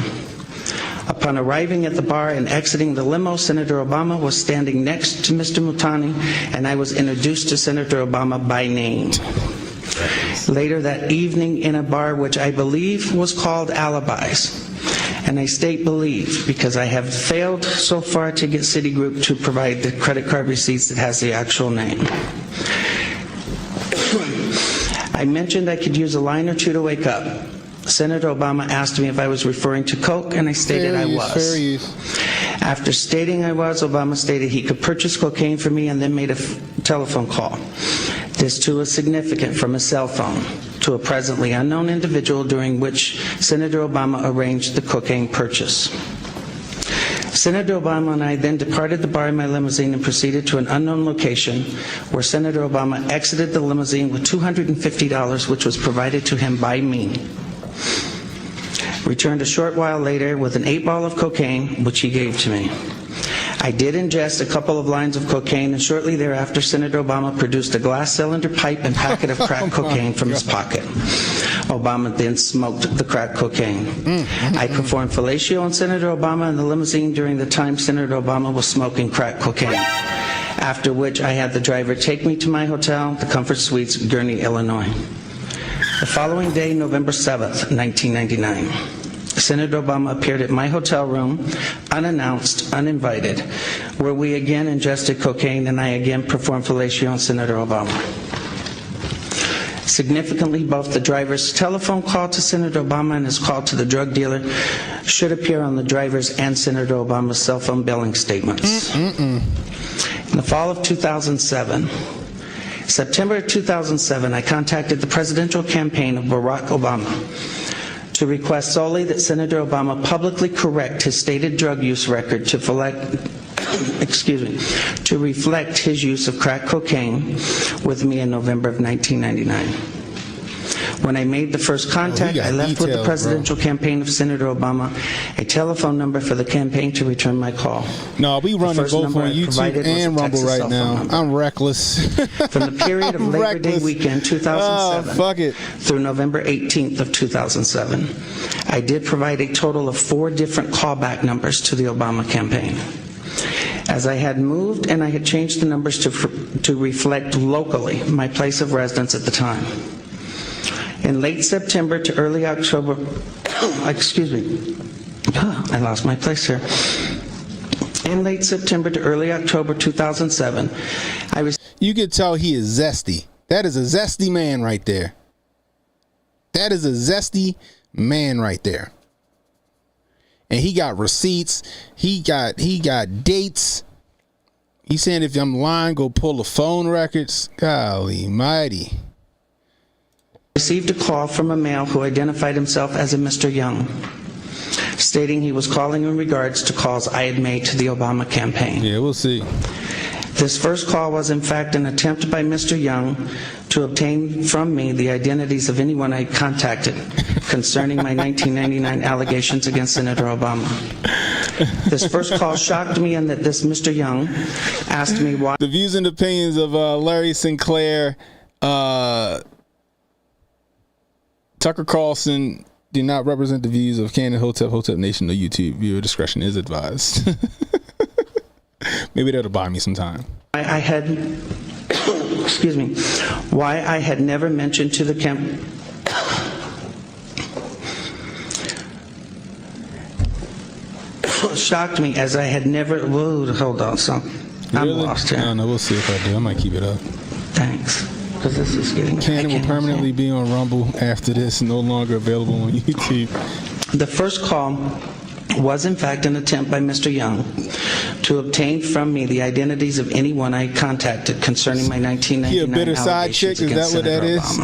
Upon arriving at the bar and exiting the limo, Senator Obama was standing next to Mr. Mutani, and I was introduced to Senator Obama by name. Later that evening in a bar which I believe was called Alibis, and I state believe because I have failed so far to get Citigroup to provide the credit card receipts that has the actual name. I mentioned I could use a line or two to wake up. Senator Obama asked me if I was referring to Coke, and I stated I was. Fair use. After stating I was, Obama stated he could purchase cocaine for me and then made a telephone call. This too is significant, from a cell phone to a presently unknown individual, during which Senator Obama arranged the cocaine purchase. Senator Obama and I then departed the bar in my limousine and proceeded to an unknown location where Senator Obama exited the limousine with $250, which was provided to him by me. Returned a short while later with an 8-ball of cocaine, which he gave to me. I did ingest a couple of lines of cocaine, and shortly thereafter, Senator Obama produced a glass cylinder pipe and packet of crack cocaine from his pocket. Obama then smoked the crack cocaine. I performed fellatio on Senator Obama in the limousine during the time Senator Obama was smoking crack cocaine, after which I had the driver take me to my hotel, the Comfort Suites, Gurnee, Illinois. The following day, November 7th, 1999, Senator Obama appeared at my hotel room, unannounced, uninvited, where we again ingested cocaine and I again performed fellatio on Senator Obama. Significantly, both the driver's telephone call to Senator Obama and his call to the drug dealer should appear on the driver's and Senator Obama's cell phone billing statements. In the fall of 2007, September 2007, I contacted the presidential campaign of Barack Obama to request solely that Senator Obama publicly correct his stated drug use record to reflect his use of crack cocaine with me in November of 1999. When I made the first contact, I left with the presidential campaign of Senator Obama a telephone number for the campaign to return my call. No, we running both on YouTube and Rumble right now. I'm reckless. From the period of Labor Day weekend 2007 through November 18th of 2007, I did provide a total of 4 different callback numbers to the Obama campaign. As I had moved and I had changed the numbers to reflect locally my place of residence at the time. In late September to early October, I lost my place here. In late September to early October 2007, you could tell he is zesty. That is a zesty man right there. That is a zesty man right there. And he got receipts. He got dates. He's saying if I'm lying, go pull the phone records. Golly mighty. Received a call from a male who identified himself as a Mr. Young, stating he was calling in regards to calls I had made to the Obama campaign. Yeah, we'll see. This first call was in fact an attempt by Mr. Young to obtain from me the identities of anyone I contacted concerning my 1999 allegations against Senator Obama. This first call shocked me in that this Mr. Young asked me why. The views and opinions of Larry Sinclair, Tucker Carlson do not represent the views of CannonHotep, Hotep Nation, or YouTube. Viewer discretion is advised. Maybe that'll buy me some time. Why I had never mentioned to the shocked me as I had never. Whoa, hold on, I'm lost here. No, we'll see if I do. I might keep it up. Thanks. Because this is getting. Cannon will permanently be on Rumble after this, no longer available on YouTube. The first call was in fact an attempt by Mr. Young to obtain from me the identities of anyone I contacted concerning my 1999 bitter side chick? Is that what that is?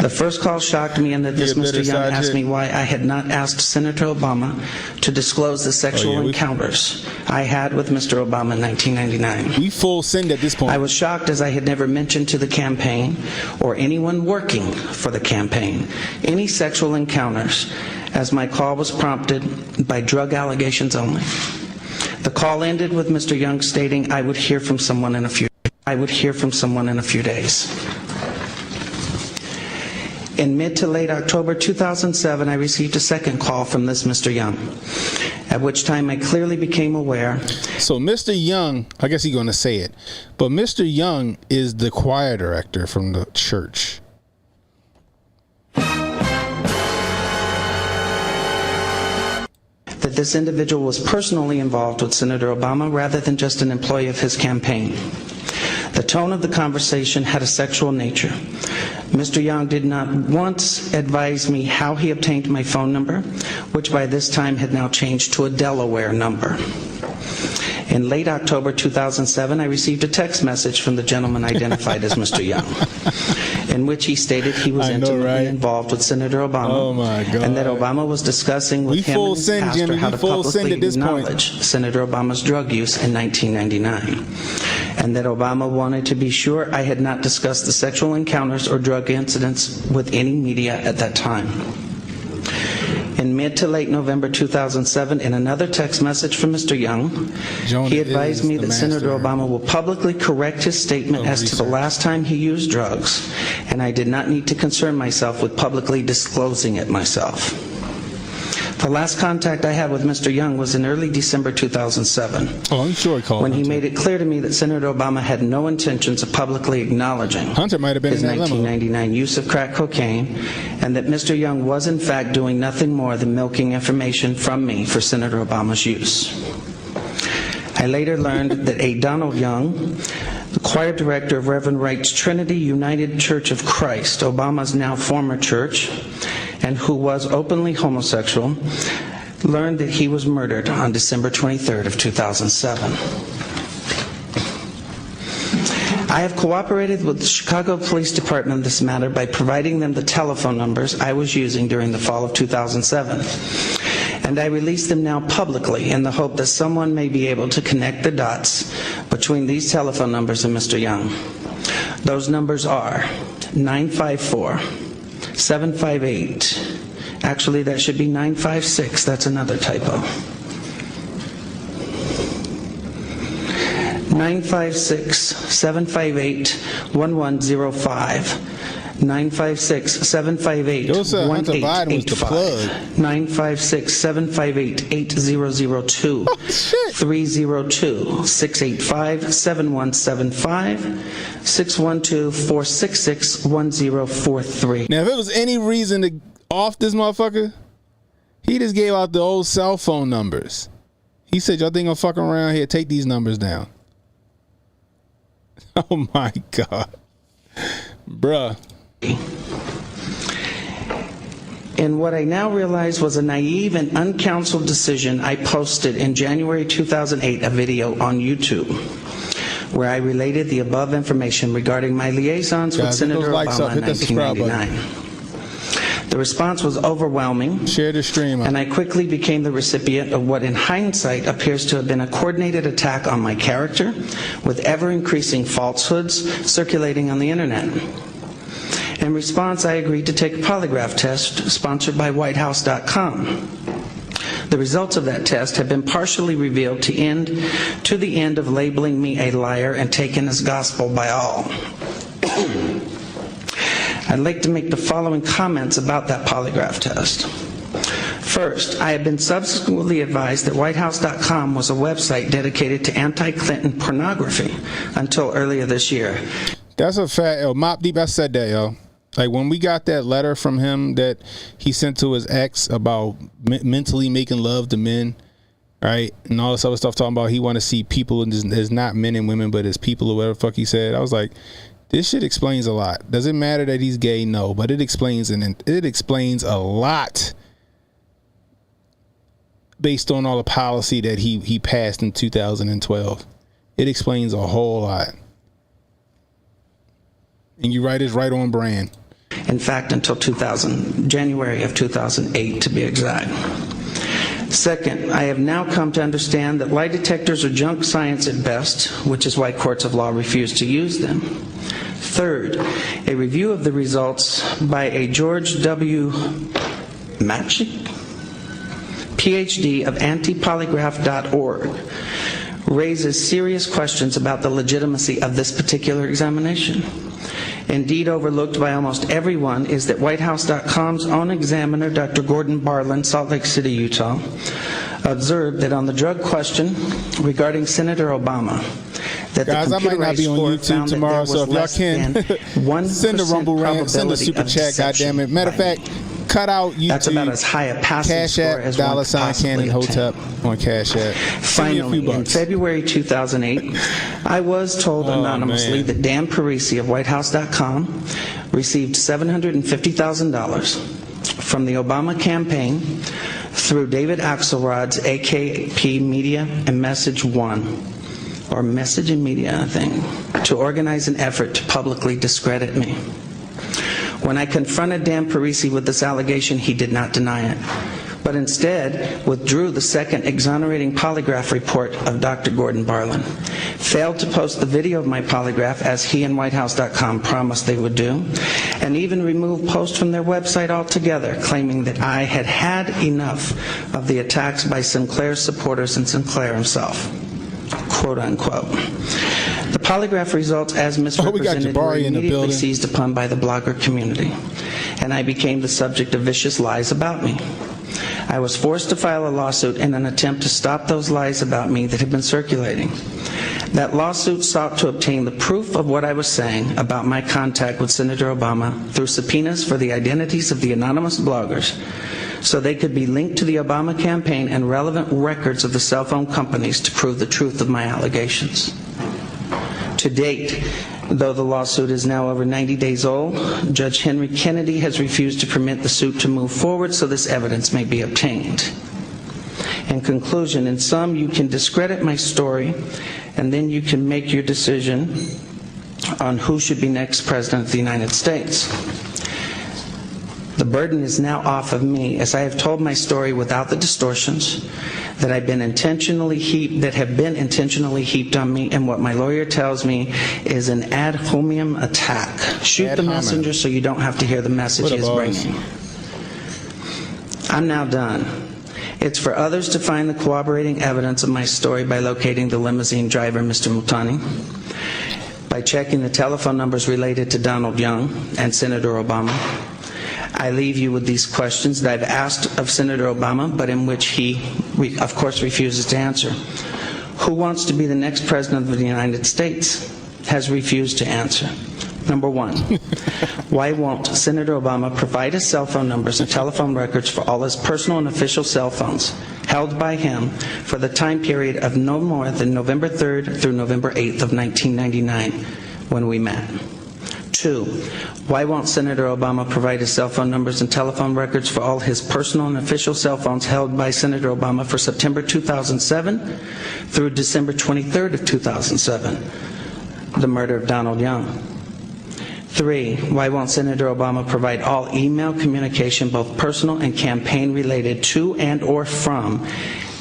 The first call shocked me in that this Mr. Young asked me why I had not asked Senator Obama to disclose the sexual encounters I had with Mr. Obama in 1999. We full send at this point. I was shocked as I had never mentioned to the campaign or anyone working for the campaign any sexual encounters, as my call was prompted by drug allegations only. The call ended with Mr. Young stating I would hear from someone in a few days. In mid to late October 2007, I received a second call from this Mr. Young, at which time I clearly became aware. So Mr. Young, I guess he's going to say it, but Mr. Young is the choir director from the church. That this individual was personally involved with Senator Obama rather than just an employee of his campaign. The tone of the conversation had a sexual nature. Mr. Young did not once advise me how he obtained my phone number, which by this time had now changed to a Delaware number. In late October 2007, I received a text message from the gentleman identified as Mr. Young, in which he stated he was intimately involved with Senator Obama, and that Obama was discussing with him and his pastor how to publicly acknowledge Senator Obama's drug use in 1999, and that Obama wanted to be sure I had not discussed the sexual encounters or drug incidents with any media at that time. In mid to late November 2007, in another text message from Mr. Young, he advised me that Senator Obama will publicly correct his statement as to the last time he used drugs, and I did not need to concern myself with publicly disclosing it myself. The last contact I had with Mr. Young was in early December 2007, when he made it clear to me that Senator Obama had no intentions of publicly acknowledging his 1999 use of crack cocaine, and that Mr. Young was in fact doing nothing more than milking information from me for Senator Obama's use. I later learned that A. Donald Young, the choir director of Reverend Wright's Trinity United Church of Christ, Obama's now former church, and who was openly homosexual, learned that he was murdered on December 23rd of 2007. I have cooperated with the Chicago Police Department in this matter by providing them the telephone numbers I was using during the fall of 2007. And I release them now publicly in the hope that someone may be able to connect the dots between these telephone numbers and Mr. Young. Those numbers are 954-758. Actually, that should be 956. That's another typo. 956-758-1105. 956-758-1885. 956-758-8002. 302-685-7175. 612-466-1043. Now, if it was any reason to off this motherfucker, he just gave out the old cell phone numbers. He said, y'all think I'm fucking around here? Take these numbers down. Oh my God. Bruh. In what I now realize was a naive and uncounseled decision, I posted in January 2008 a video on YouTube where I related the above information regarding my liaisons with Senator Obama in 1999. The response was overwhelming. Share the stream. And I quickly became the recipient of what in hindsight appears to have been a coordinated attack on my character, with ever-increasing falsehoods circulating on the internet. In response, I agreed to take a polygraph test sponsored by WhiteHouse.com. The results of that test have been partially revealed to the end of labeling me a liar and taken as gospel by all. I'd like to make the following comments about that polygraph test. First, I have been subsequently advised that WhiteHouse.com was a website dedicated to anti-Clinton pornography until earlier this year. That's a fact. Yo, Mop Deep, I said that, yo. Like, when we got that letter from him that he sent to his ex about mentally making love to men, right, and all this other stuff, talking about he want to see people as not men and women, but as people or whatever the fuck he said, I was like, this shit explains a lot. Does it matter that he's gay? No, but it explains a lot based on all the policy that he passed in 2012. It explains a whole lot. And you're right, it's right on brand. In fact, until January of 2008 to be exact. Second, I have now come to understand that lie detectors are junk science at best, which is why courts of law refuse to use them. Third, a review of the results by a George W. Matchik, PhD of antipolygraph.org, raises serious questions about the legitimacy of this particular examination. Indeed, overlooked by almost everyone is that WhiteHouse.com's own examiner, Dr. Gordon Barlin, Salt Lake City, Utah, observed that on the drug question regarding Senator Obama, that guys, I might not be on YouTube tomorrow, so if y'all can send a Rumble Rant, send a super chat, goddammit. Matter of fact, cut out YouTube. That's about as high a passing score as one could possibly CannonHotep on CashApp. Finally, in February 2008, I was told anonymously that Dan Parisi of WhiteHouse.com received $750,000 from the Obama campaign through David Axelrod's AKP Media and Message One, or Message and Media, I think, to organize an effort to publicly discredit me. When I confronted Dan Parisi with this allegation, he did not deny it, but instead withdrew the second exonerating polygraph report of Dr. Gordon Barlin, failed to post the video of my polygraph as he and WhiteHouse.com promised they would do, and even removed posts from their website altogether, claiming that I had had enough of the attacks by Sinclair's supporters and Sinclair himself, quote unquote. The polygraph results as misrepresented were immediately seized upon by the blogger community, and I became the subject of vicious lies about me. I was forced to file a lawsuit in an attempt to stop those lies about me that had been circulating. That lawsuit sought to obtain the proof of what I was saying about my contact with Senator Obama through subpoenas for the identities of the anonymous bloggers, so they could be linked to the Obama campaign and relevant records of the cell phone companies to prove the truth of my allegations. To date, though the lawsuit is now over 90 days old, Judge Henry Kennedy has refused to permit the suit to move forward so this evidence may be obtained. In conclusion, in sum, you can discredit my story, and then you can make your decision on who should be next president of the United States. The burden is now off of me, as I have told my story without the distortions that have been intentionally heaped on me, and what my lawyer tells me is an ad hominem attack. Shoot the messenger so you don't have to hear the message he is bringing. I'm now done. It's for others to find the corroborating evidence of my story by locating the limousine driver, Mr. Mutani, by checking the telephone numbers related to Donald Young and Senator Obama. I leave you with these questions that I've asked of Senator Obama, but in which he, of course, refuses to answer. Who wants to be the next president of the United States? Has refused to answer. Number one, why won't Senator Obama provide his cell phone numbers and telephone records for all his personal and official cell phones held by him for the time period of no more than November 3rd through November 8th of 1999 when we met? Two, why won't Senator Obama provide his cell phone numbers and telephone records for all his personal and official cell phones held by Senator Obama for September 2007 through December 23rd of 2007, the murder of Donald Young? Three, why won't Senator Obama provide all email communication, both personal and campaign related to and or from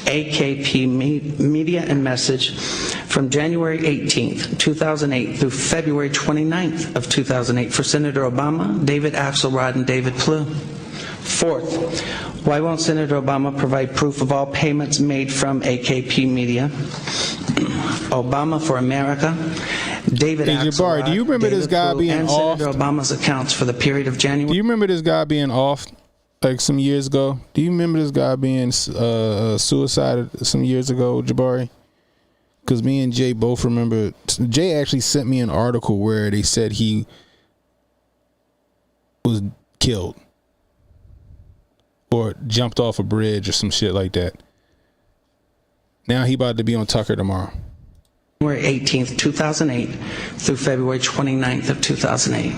AKP Media and Message from January 18th, 2008 through February 29th of 2008 for Senator Obama, David Axelrod, and David Plouffe? Fourth, why won't Senator Obama provide proof of all payments made from AKP Media, Obama for America, David Axelrod, do you remember David this guy Plouffe, being and off? Senator Obama's accounts for the period of January? Do you remember this guy being off like some years ago? Do you remember this guy being suicided some years ago, Jabari? Because me and Jay both remember. Jay actually sent me an article where they said he was killed or jumped off a bridge or some shit like that. Now he about to be on Tucker tomorrow. January 18th, 2008 through February 29th of 2008.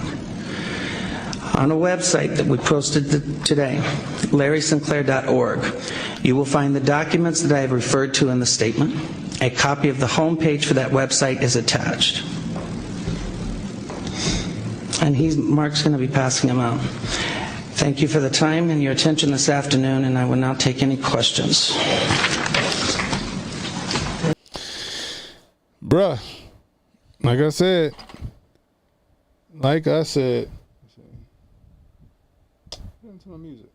On a website that we posted today, LarrySinclair.org, you will find the documents that I have referred to in the statement. A copy of the homepage for that website is attached. And Mark's going to be passing them out. Thank you for the time and your attention this afternoon, and I will now take any questions. Bruh, like I said, listen to my music.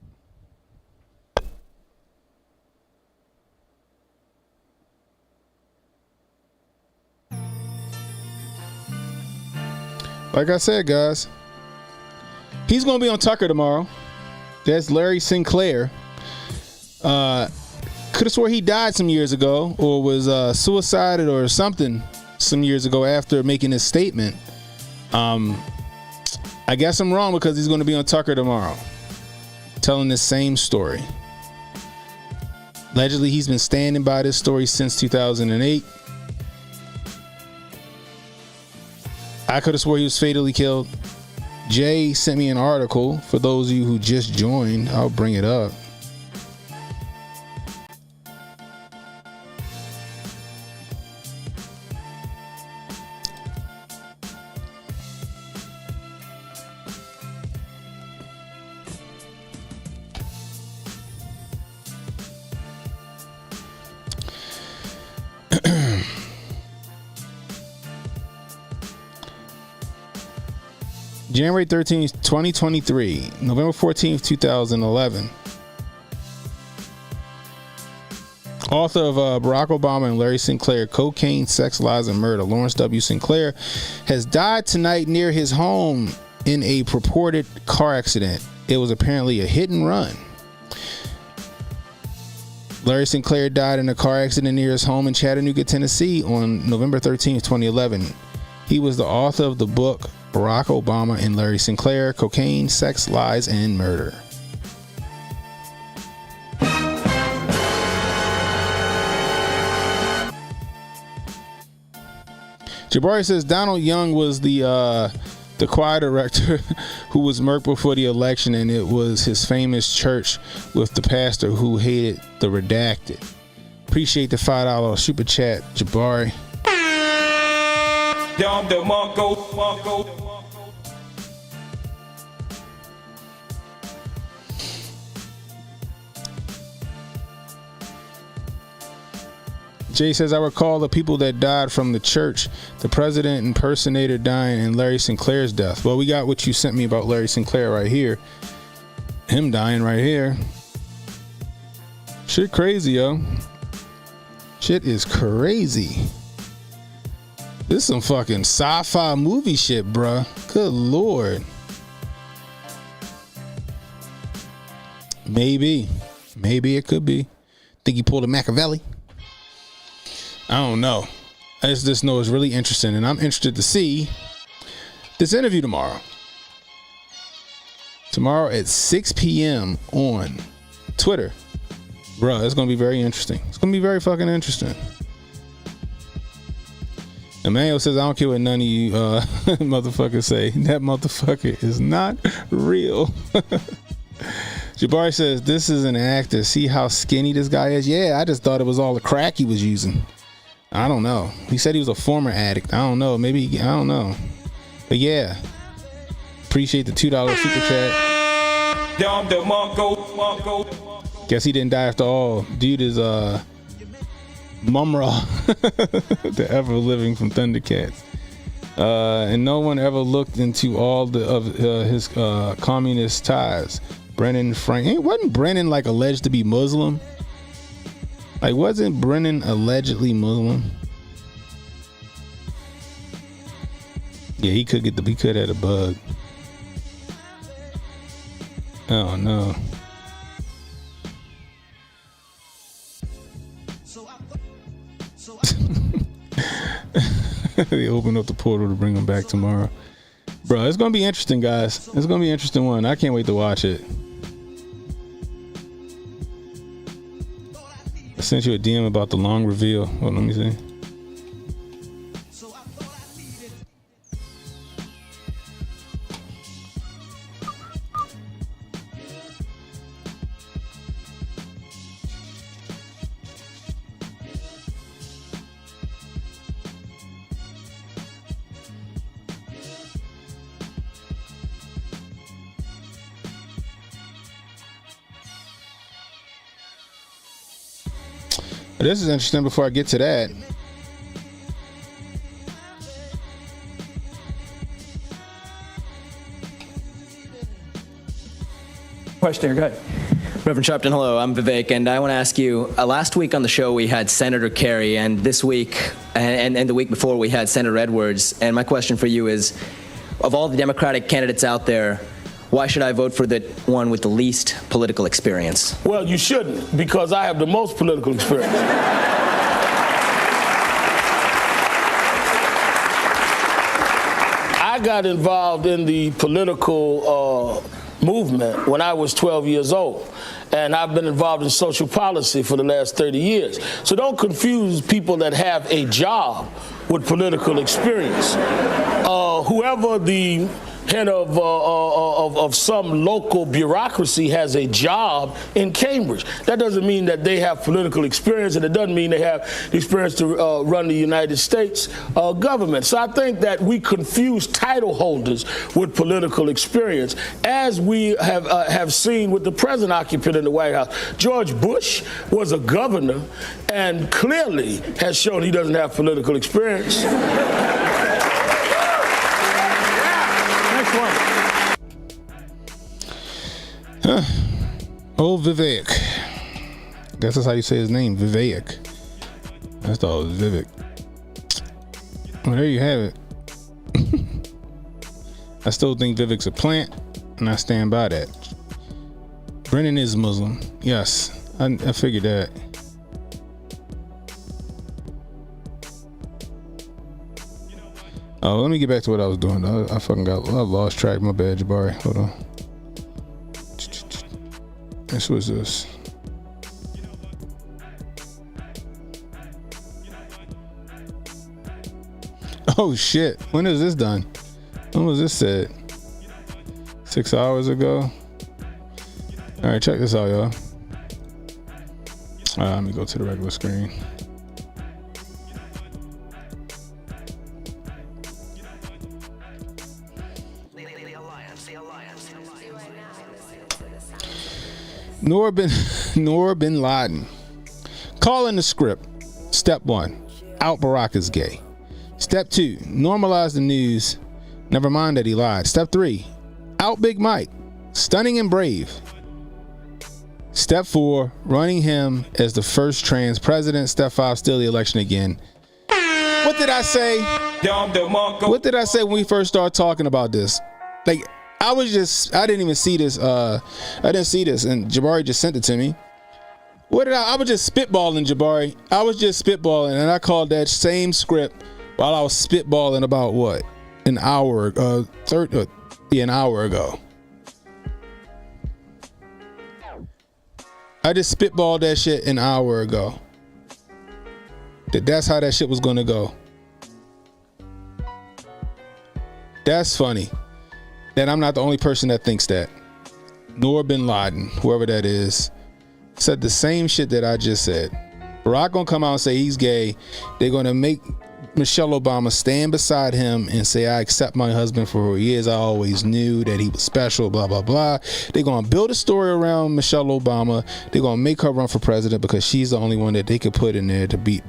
Like I said, guys, he's going to be on Tucker tomorrow. That's Larry Sinclair. Could have swore he died some years ago or was suicided or something some years ago after making his statement. I guess I'm wrong because he's going to be on Tucker tomorrow telling the same story. Allegedly, he's been standing by this story since 2008. I could have swore he was fatally killed. Jay sent me an article. For those of you who just joined, I'll bring it up. January 13th, 2023. November 14th, 2011. Author of Barack Obama and Larry Sinclair, Cocaine, Sex, Lies, and Murder, Lawrence W. Sinclair, has died tonight near his home in a purported car accident. It was apparently a hit and run. Larry Sinclair died in a car accident near his home in Chattanooga, Tennessee on November 13th, 2011. He was the author of the book Barack Obama and Larry Sinclair, Cocaine, Sex, Lies, and Murder. Jabari says Donald Young was the choir director who was murked before the election, and it was his famous church with the pastor who hated the redacted. Appreciate the $5 super chat, Jabari. Jay says, I recall the people that died from the church, the president impersonator dying, and Larry Sinclair's death. Well, we got what you sent me about Larry Sinclair right here. Him dying right here. Shit crazy, yo. Shit is crazy. This is some fucking sci-fi movie shit, bruh. Good lord. Maybe it could be. Think he pulled a Machiavelli? I don't know. I just know it's really interesting, and I'm interested to see this interview tomorrow. Tomorrow at 6 p.m. on Twitter. Bruh, it's going to be very interesting. It's going to be very fucking interesting. Emmanuel says, I don't care what none of you motherfuckers say. That motherfucker is not real. Jabari says, this is an actor. See how skinny this guy is? Yeah, I just thought it was all the crack he was using. I don't know. He said he was a former addict. I don't know. Maybe, I don't know. But yeah. Appreciate the $2 super chat. Guess he didn't die after all. Dude is Mumra, the ever living from Thundercats. And no one ever looked into all of his communist ties. Brennan Frank. Wasn't Brennan like alleged to be Muslim? Like, wasn't Brennan allegedly Muslim? Yeah, he could have a bug. Oh no. They open up the portal to bring him back tomorrow. Bro, it's gonna be interesting, guys. It's gonna be an interesting one. I can't wait to watch it. I sent you a DM about the long reveal. Hold on, let me see. This is interesting. Before I get to that, question here, go ahead. Reverend Sharpton, hello. I'm Vivek, and I want to ask you, last week on the show we had Senator Kerry, and this week and the week before we had Senator Edwards, and my question for you is, of all the Democratic candidates out there, why should I vote for the one with the least political experience? Well, you shouldn't, because I have the most political experience. I got involved in the political movement when I was 12 years old. And I've been involved in social policy for the last 30 years. So don't confuse people that have a job with political experience. Whoever the head of some local bureaucracy has a job in Cambridge, that doesn't mean that they have political experience, and it doesn't mean they have the experience to run the United States government. So I think that we confuse title holders with political experience, as we have seen with the present occupant in the White House. George Bush was a governor and clearly has shown he doesn't have political experience. one. Oh, Vivek. Guess that's how you say his name, Vivek. I thought it was Vivek. Well, there you have it. I still think Vivek's a plant, and I stand by that. Brennan is Muslim. Yes, I figured that. Oh, let me get back to what I was doing. I lost track. My bad, Jabari. Hold on. This was this. Oh shit! When is this done? When was this said? 6 hours ago. All right, check this out, y'all. Let me go to the regular screen. Noor bin Laden. Calling the script. Step 1. Out Barack is gay. Step 2. Normalize the news. Never mind that he lied. Step 3. Out Big Mike. Stunning and brave. Step 4. Running him as the first trans president. Step 5. Steal the election again. What did I say? What did I say when we first started talking about this? Like, I didn't even see this. I didn't see this, and Jabari just sent it to me. I was just spitballing, Jabari. I was just spitballing, and I called that same script while I was spitballing about what? An hour ago. An hour ago. I just spitballed that shit an hour ago. That's how that shit was gonna go. That's funny. That I'm not the only person that thinks that. Noor bin Laden, whoever that is, said the same shit that I just said. Barack gonna come out and say he's gay. They're gonna make Michelle Obama stand beside him and say, I accept my husband for who he is. I always knew that he was special, blah, blah, blah. They're gonna build a story around Michelle Obama. They're gonna make her run for president because she's the only one that they could put in there to beat,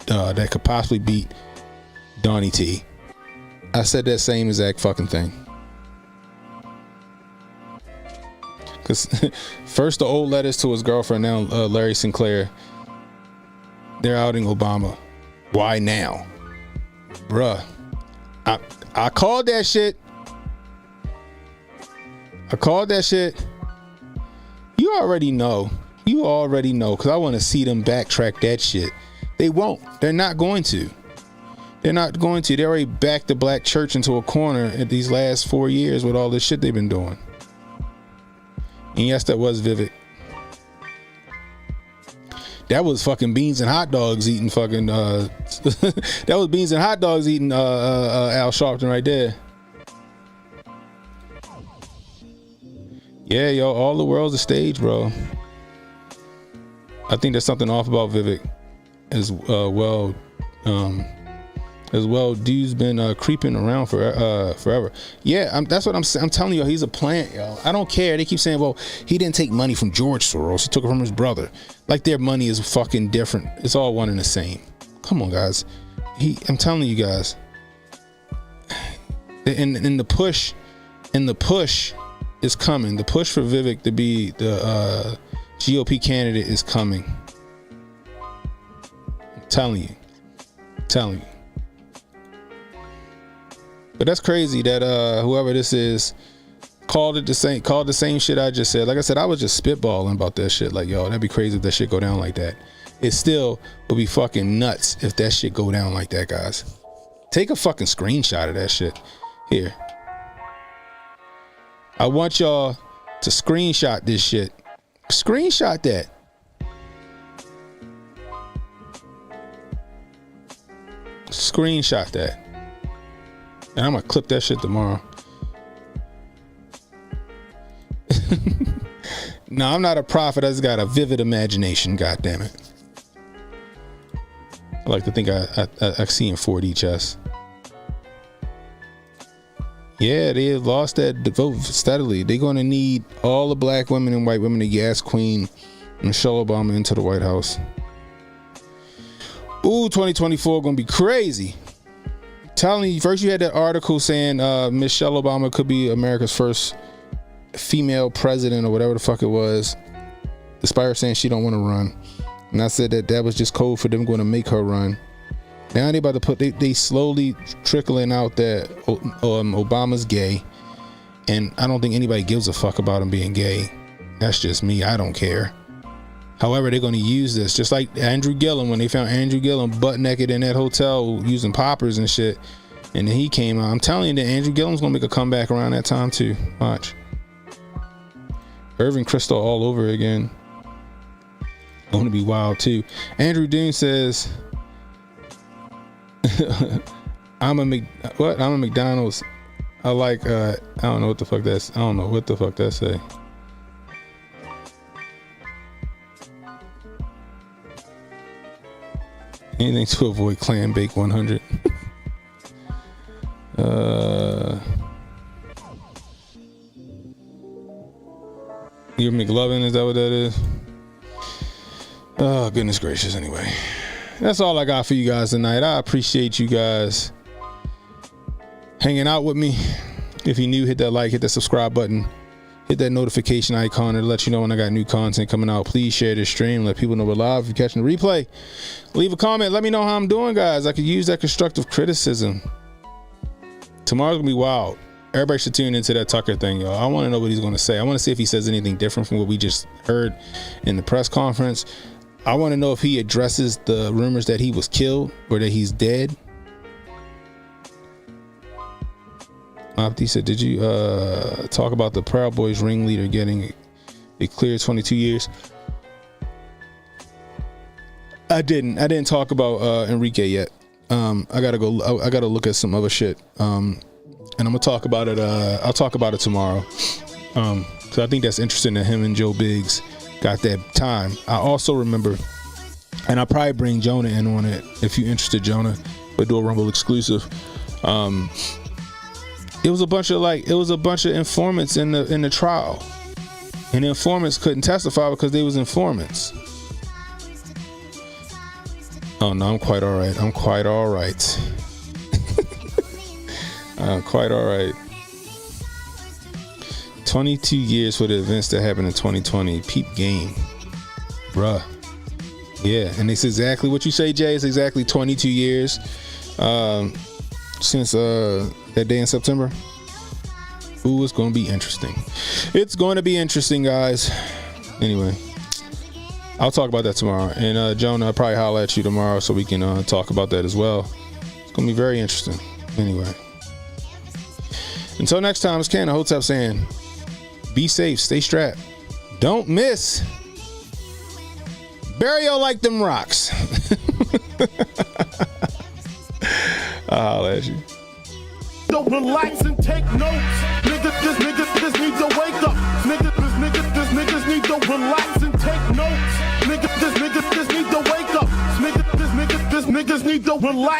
that could possibly beat Donnie T. I said that same exact fucking thing. Because first the old letters to his girlfriend, now Larry Sinclair, they're outing Obama. Why now? Bruh. I called that shit. You already know. Because I want to see them backtrack that shit. They won't. They're not going to. They already backed the black church into a corner at these last 4 years with all this shit they've been doing. And yes, that was Vivek. That was fucking beans and hot dogs eating fucking that was beans and hot dogs eating Al Sharpton right there. Yeah, yo, all the world's a stage, bro. I think there's something off about Vivek as well. Dude's been creeping around for forever. Yeah, that's what I'm telling you. He's a plant, yo. I don't care. They keep saying, well, he didn't take money from George Soros. He took it from his brother. Like their money is fucking different. It's all one and the same. Come on, guys. I'm telling you guys. And the push is coming. The push for Vivek to be the GOP candidate is coming. I'm telling you. But that's crazy that whoever this is called the same shit I just said. Like I said, I was just spitballing about that shit. Like, yo, that'd be crazy if that shit go down like that. It still would be fucking nuts if that shit go down like that, guys. Take a fucking screenshot of that shit. Here. I want y'all to screenshot this shit. Screenshot that. Screenshot that. And I'm gonna clip that shit tomorrow. No, I'm not a prophet. I just got a vivid imagination. God damn it. I like to think I see in 4D chess. Yeah, they have lost that vote steadily. They're gonna need all the black women and white women to gas Queen Michelle Obama into the White House. Ooh, 2024 gonna be crazy. Telling you, first you had that article saying Michelle Obama could be America's first female president or whatever the fuck it was, despite her saying she don't want to run. And I said that was just code for them going to make her run. Now they about to put, they slowly trickling out that Obama's gay, and I don't think anybody gives a fuck about him being gay. That's just me. I don't care. However, they're going to use this just like Andrew Gillum, when they found Andrew Gillum butt naked in that hotel using poppers and shit, and then he came out. I'm telling you that Andrew Gillum's going to make a comeback around that time too. Watch. Irving Kristol all over again. Going to be wild too. Andrew Dune says, I'm a McDonald's. I like I don't know what the fuck that's. I don't know what the fuck that say. Anything to avoid clam bake 100. You're McLovin, is that what that is? Oh, goodness gracious. Anyway, that's all I got for you guys tonight. I appreciate you guys hanging out with me. If you're new, hit that like, hit that subscribe button, hit that notification icon to let you know when I got new content coming out. Please share this stream. Let people know we're live. If you're catching the replay, leave a comment. Let me know how I'm doing, guys. I could use that constructive criticism. Tomorrow's gonna be wild. Everybody should tune into that Tucker thing, y'all. I want to know what he's going to say. I want to see if he says anything different from what we just heard in the press conference. I want to know if he addresses the rumors that he was killed or that he's dead. Opti said, did you talk about the Proud Boys ringleader getting a clear 22 years? I didn't talk about Enrique yet. I gotta look at some other shit. And I'm gonna talk about it. I'll talk about it tomorrow. So I think that's interesting that him and Joe Biggs got that time. I also remember, and I'll probably bring Jonah in on it if you're interested, Jonah. We'll do a Rumble exclusive. It was a bunch of informants in the trial, and the informants couldn't testify because they was informants. Oh no, I'm quite all right. I'm quite all right. Quite all right. 22 years for the events that happened in 2020. Peep game, bruh. Yeah, and it's exactly what you say, Jay. It's exactly 22 years since that day in September. Ooh, it's going to be interesting. It's going to be interesting, guys. Anyway, I'll talk about that tomorrow. And Jonah, I'll probably holler at you tomorrow so we can talk about that as well. It's going to be very interesting. Anyway. Until next time, it's CannonHotep saying, be safe, stay strapped, don't miss, burial like them rocks. I'll holler at you. Don't relax and take notes. Niggas need to wake up. Niggas need to relax and take notes. Niggas need to wake up. Niggas need to relax.